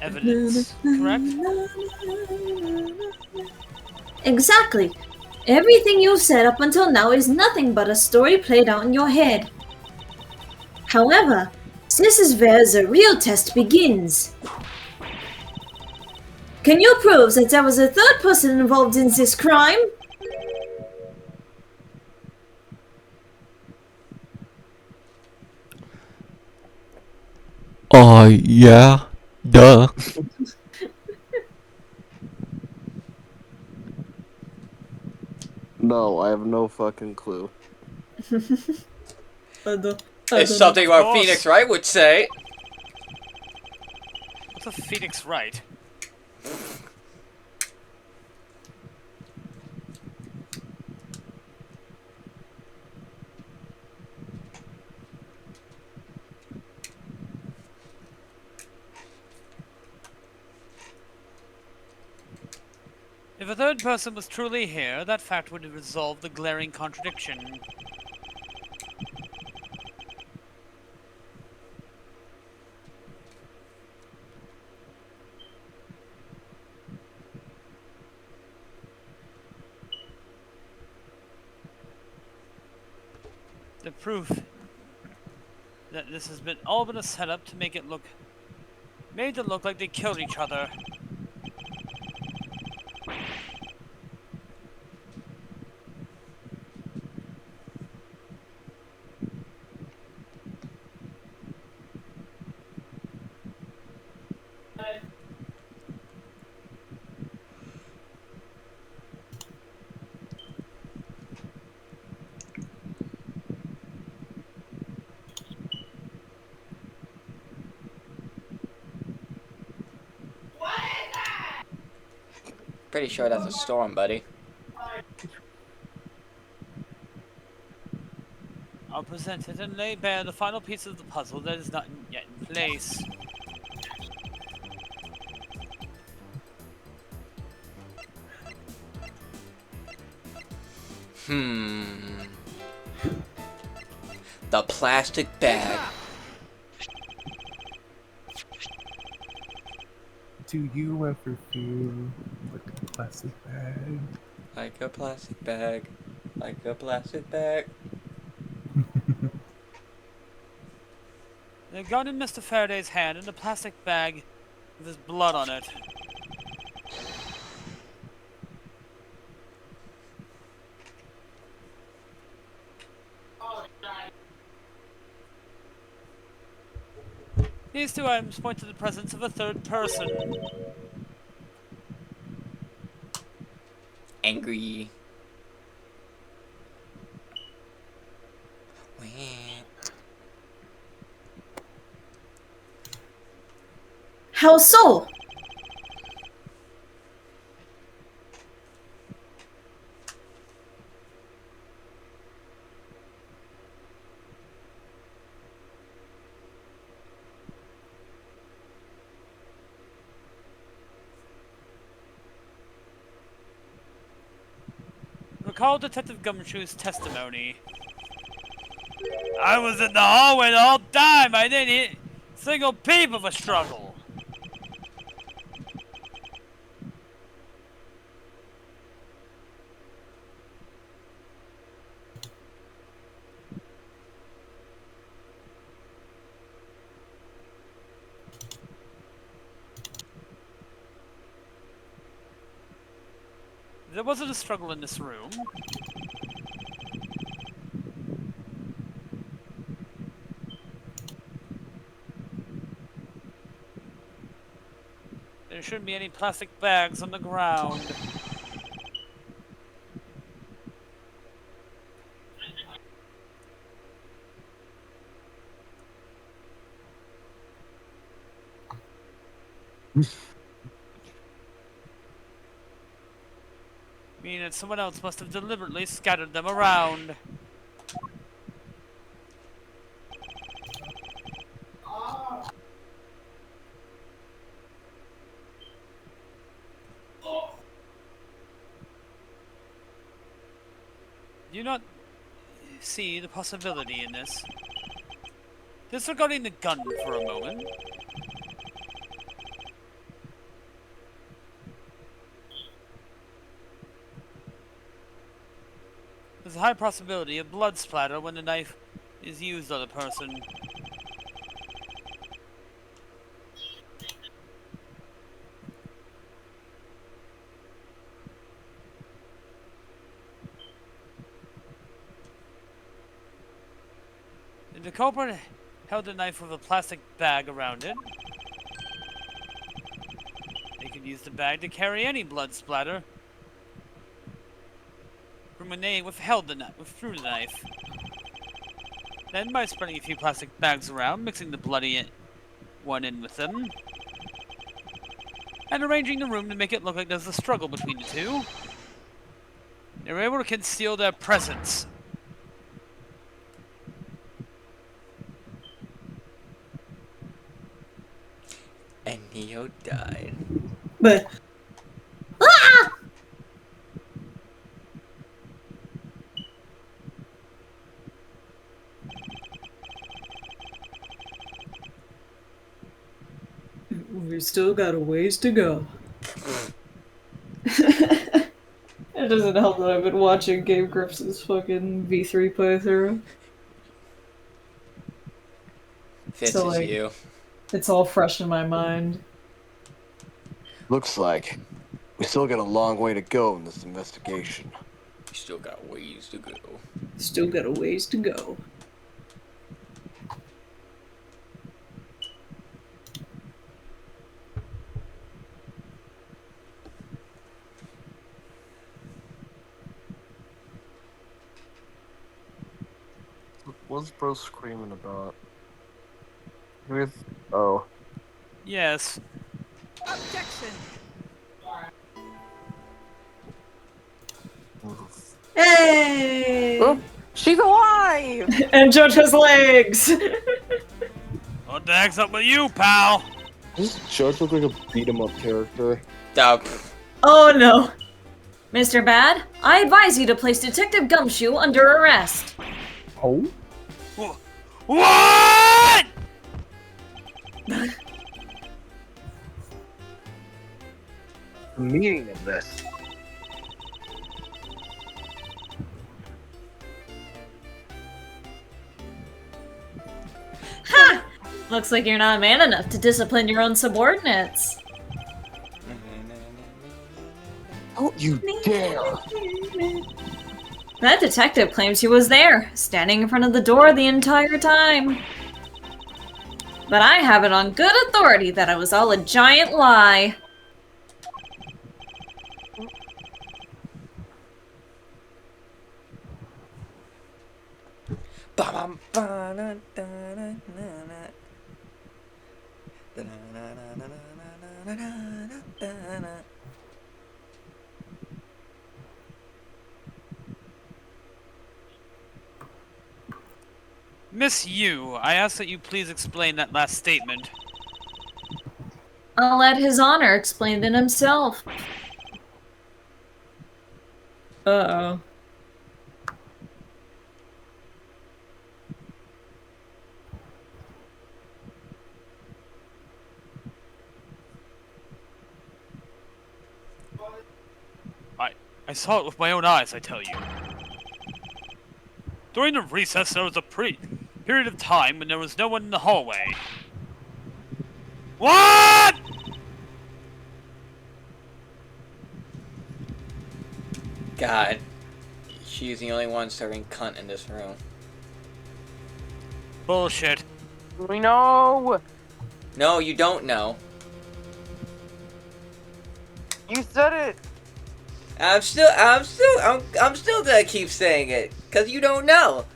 Evidence, correct? Exactly. Everything you've said up until now is nothing but a story played out in your head. However, this is where the real test begins. Can you prove that there was a third person involved in this crime? Yeah. Duh. No, I have no fucking clue. It's something our Phoenix Wright would say. What's a Phoenix Wright? If a third person was truly here, that fact would resolve the glaring contradiction. The proof that this has been all been a setup to make it look like they killed each other. Pretty sure that's a storm, buddy. I'll present it and lay bare the final piece of the puzzle that is not yet in place. The plastic bag. Do you ever feel like a plastic bag? Like a plastic bag. Like a plastic bag. The gun in Mr. Faraday's hand and a plastic bag with his blood on it. These two items point to the presence of a third person. Angry. How so? Recall Detective Gumshoe's testimony. I was in the hallway the whole time. I didn't hear a single peep of a struggle. There wasn't a struggle in this room. There shouldn't be any plastic bags on the ground. Meaning that someone else must have deliberately scattered them around. Do you not see the possibility in this? Disregarding the gun for a moment. There's a high possibility of blood splatter when the knife is used on a person. The culprit held a knife with a plastic bag around it. They could use the bag to carry any blood splatter from when they withheld the knife, withdrew the knife. Then, by spreading a few plastic bags around, mixing the bloody one in with them, and arranging the room to make it look like there's a struggle between the two, they were able to conceal their presence. And Neo died. But we still got a ways to go. It doesn't help that I've been watching Game Grumps' fucking V3 playthrough. This So, is like, you. it's all fresh in my mind. Looks like we still got a long way to go in this investigation. You still got ways to go. Still got a ways to go. What's bro screaming about? With oh. Yes. Objection! Hey! Oh, she's alive! And Judge's legs! What the heck's up with you, pal? Does Judge look like a beat 'em up character? Oh no. Mr. Bad, I advise you to place Detective Gumshoe under arrest. Oh? What? The meaning of this. Ha! Looks like you're not man enough to discipline your own subordinates. Don't you dare! That detective claims he was there, standing in front of the door the entire time. But I have it on good authority that it was all a giant lie. Miss Yu, I ask that you please explain that last statement. I'll let His Honor explain it himself. Uh-oh. I saw it with my own eyes, I tell you. During the recess, there was a period of time when there was no one in the hallway. What?! God. She's the only one serving cunt in this room. Bullshit. We know! No, you don't know. You said it! I'm still gonna keep saying it, cause you don't know.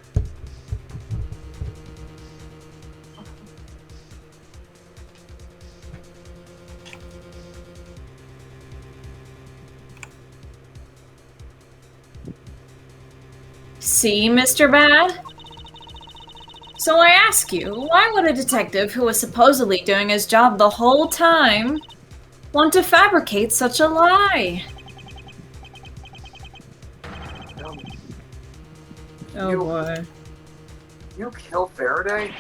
See, Mr. Bad? So I ask you, why would a detective who was supposedly doing his job the whole time want to fabricate such a lie? Oh boy. You kill Faraday?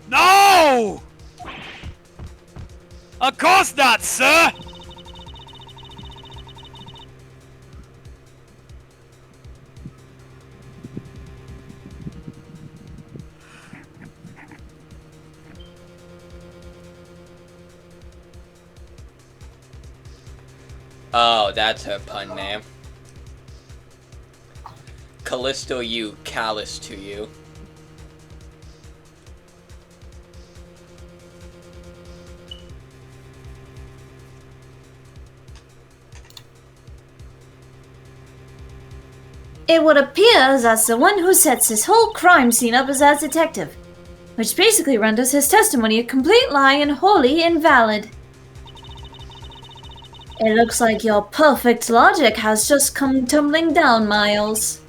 No! Of course not, sir! Oh, that's her pun name. Callisto you, callous to you. It would appear that's the one who sets this whole crime scene up as a detective, which basically renders his testimony a complete lie and wholly invalid. It looks like your perfect logic has just come tumbling down, Miles.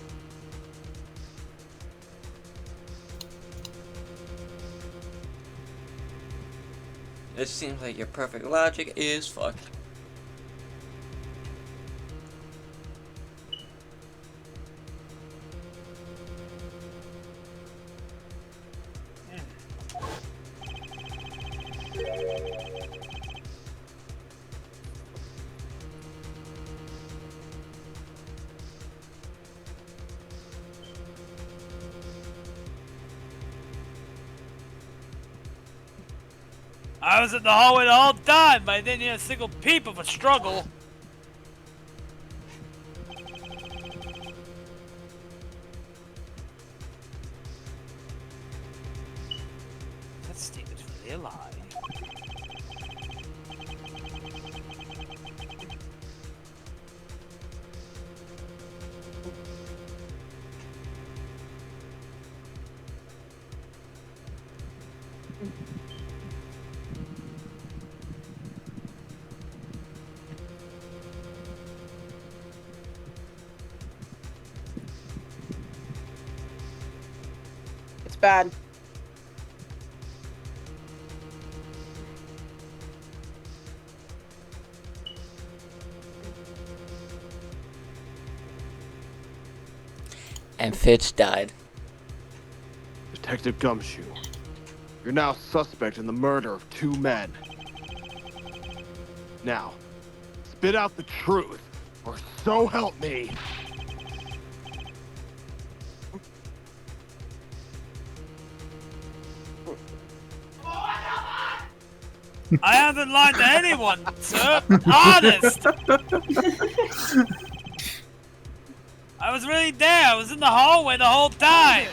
It seems like your perfect logic is fucked. I was in the hallway the whole time, but I didn't hear a single peep of a struggle. That statement's really a lie. It's bad. And Fitz died. Detective Gumshoe, you're now suspect in the murder of 2 men. Now, spit out the truth, or so help me. I haven't lied to anyone, sir. Honest. I was really there. I was in the hallway the whole time.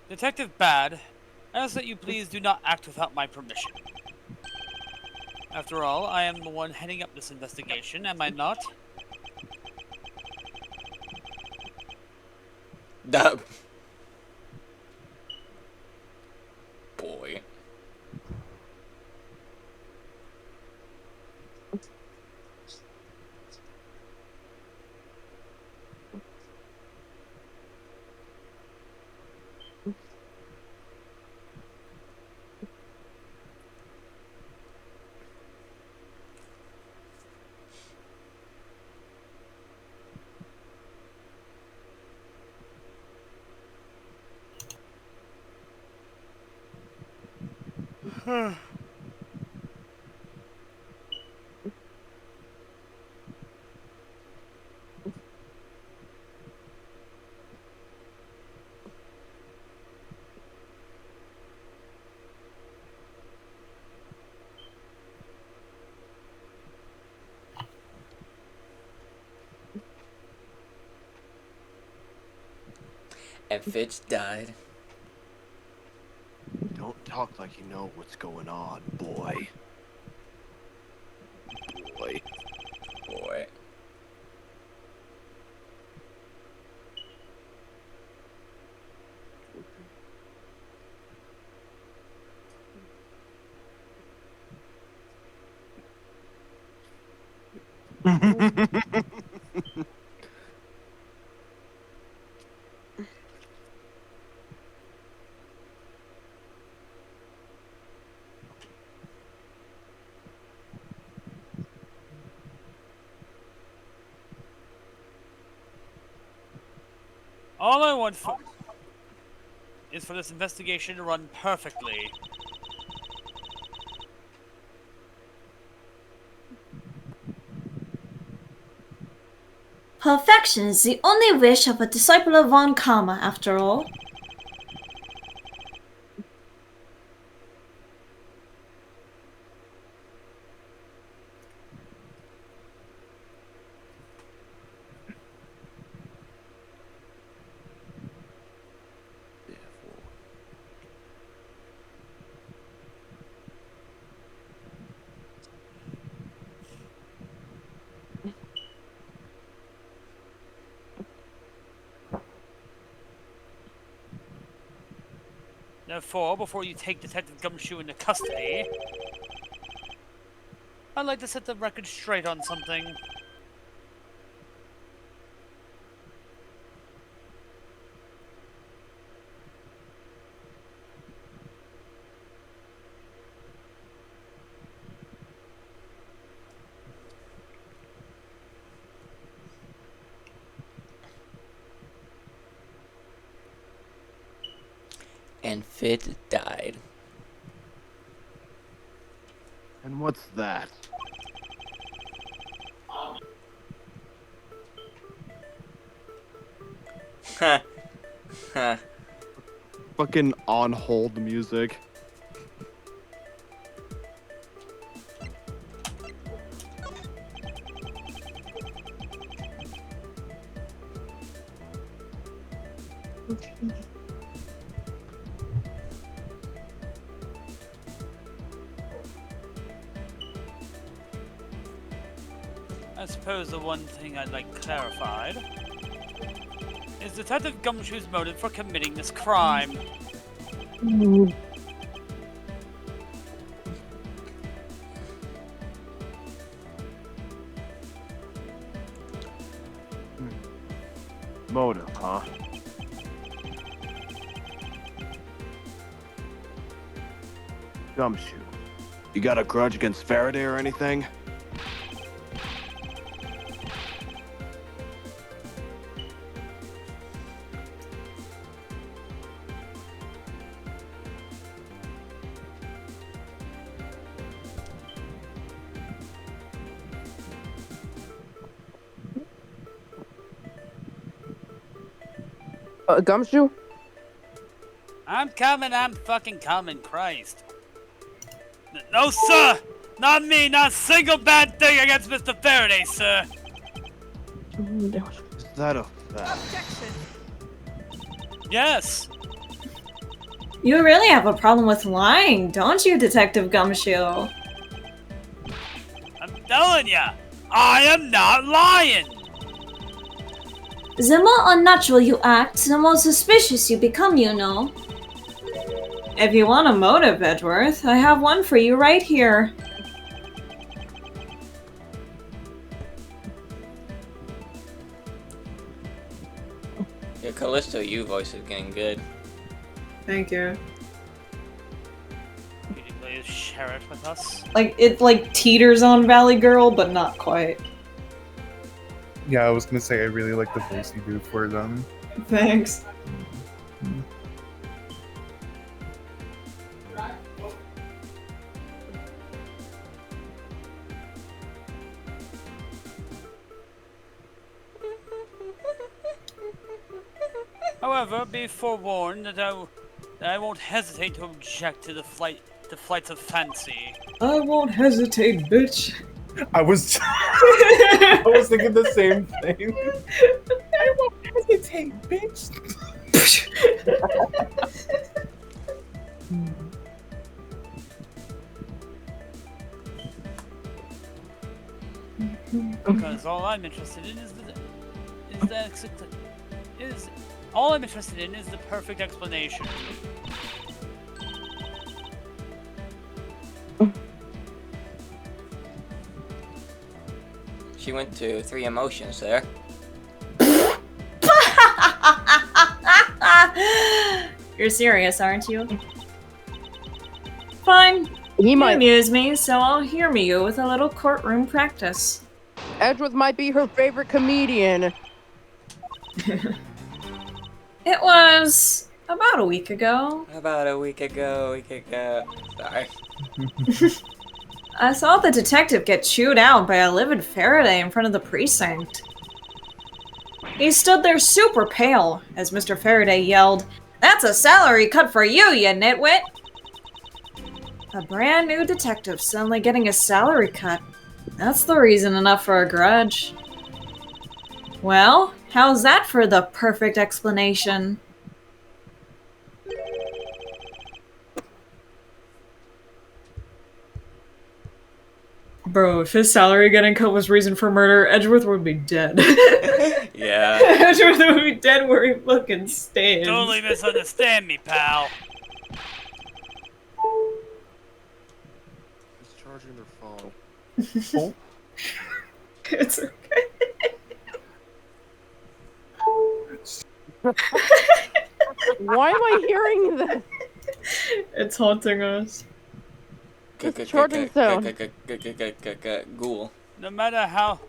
Detective Bad, I ask that you please do not act without my permission. After all, I am the one heading up this investigation, am I not? That boy. And Fitz died. Don't talk like you know what's going on, boy. Boy. Boy. All I want is for this investigation to run perfectly. Perfection is the only wish of a disciple of Von Karma, after all. Therefore, before you take Detective Gumshoe into custody, I'd like to set the record straight on something. And Fit died. And what's that? Ha. Ha. Fucking on hold music. I suppose the one thing I'd like clarified is Detective Gumshoe's motive for committing this crime. Motive, huh? Gumshoe. You got a grudge against Faraday or anything? Gumshoe? I'm fucking coming, Christ. No, sir! Not me, not a single bad thing against Mr. Faraday, sir! Is that a fact? Yes! You really have a problem with lying, don't you, Detective Gumshoe? I'm telling ya, I am not lying! The more unnatural you act, the more suspicious you become, you know. If you want a motive, Edgeworth, I have one for you right here. Your Callisto U voice is getting good. Thank you. Could you please share it with us? Like, it like teeters on Valley Girl, but not quite. Yeah, I was gonna say I really like the voice you do for them. Thanks. However, be forewarned that I won't hesitate to object to the flights of fancy. I won't hesitate, bitch. I was I was thinking the same thing. I won't hesitate, bitch. Because all I'm interested in is all I'm interested in is the perfect explanation. She went to 3 emotions there. You're serious, aren't you? Fine. He You might. amuse me, so I'll humor you with a little courtroom practice. Edgeworth might be her favorite comedian. It was about a week ago. About a week ago. Sorry. I saw the detective get chewed out by a livid Faraday in front of the precinct. He stood there super pale as Mr. Faraday yelled, "That's a salary cut for you, you nitwit!" A brand new detective suddenly getting a salary cut. That's the reason enough for a grudge. Well, how's that for the perfect explanation? Bro, if his salary getting cut was reason for murder, Edgeworth would be dead. Yeah. Edgeworth would be dead where he fucking stands. Totally misunderstand me, pal. Who's charging their phone? It's okay. Why am I hearing this? It's haunting us. It's charging sound. Ghoul. No matter how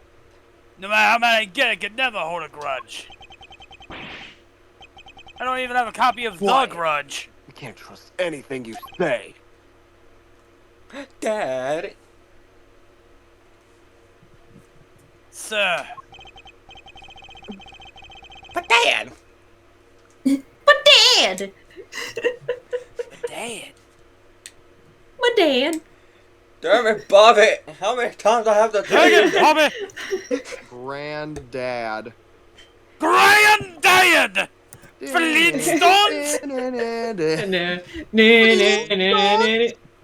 mad I get, I can never hold a grudge. I don't even have a copy of Why? The Grudge. We can't trust anything you say. Dad. Sir. But Dad. But Dad! Dad. My dad. Damn it, Bobby. How many times I have to tell Dang you? it, Bobby! Granddad. Granddad! Flintstones!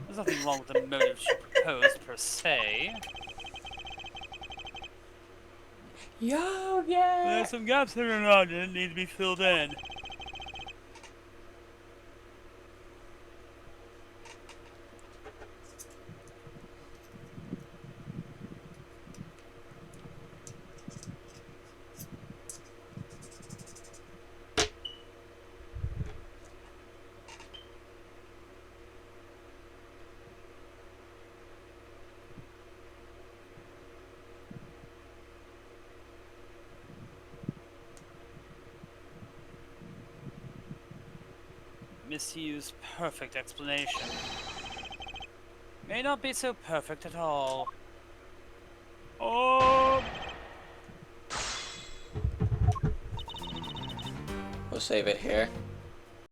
There's nothing wrong with the motive she proposed, per se. Yo, yeah. There's some gaps here and there that need to be filled in. Misuse perfect explanation. May not be so perfect at all. Oh. We'll save it here.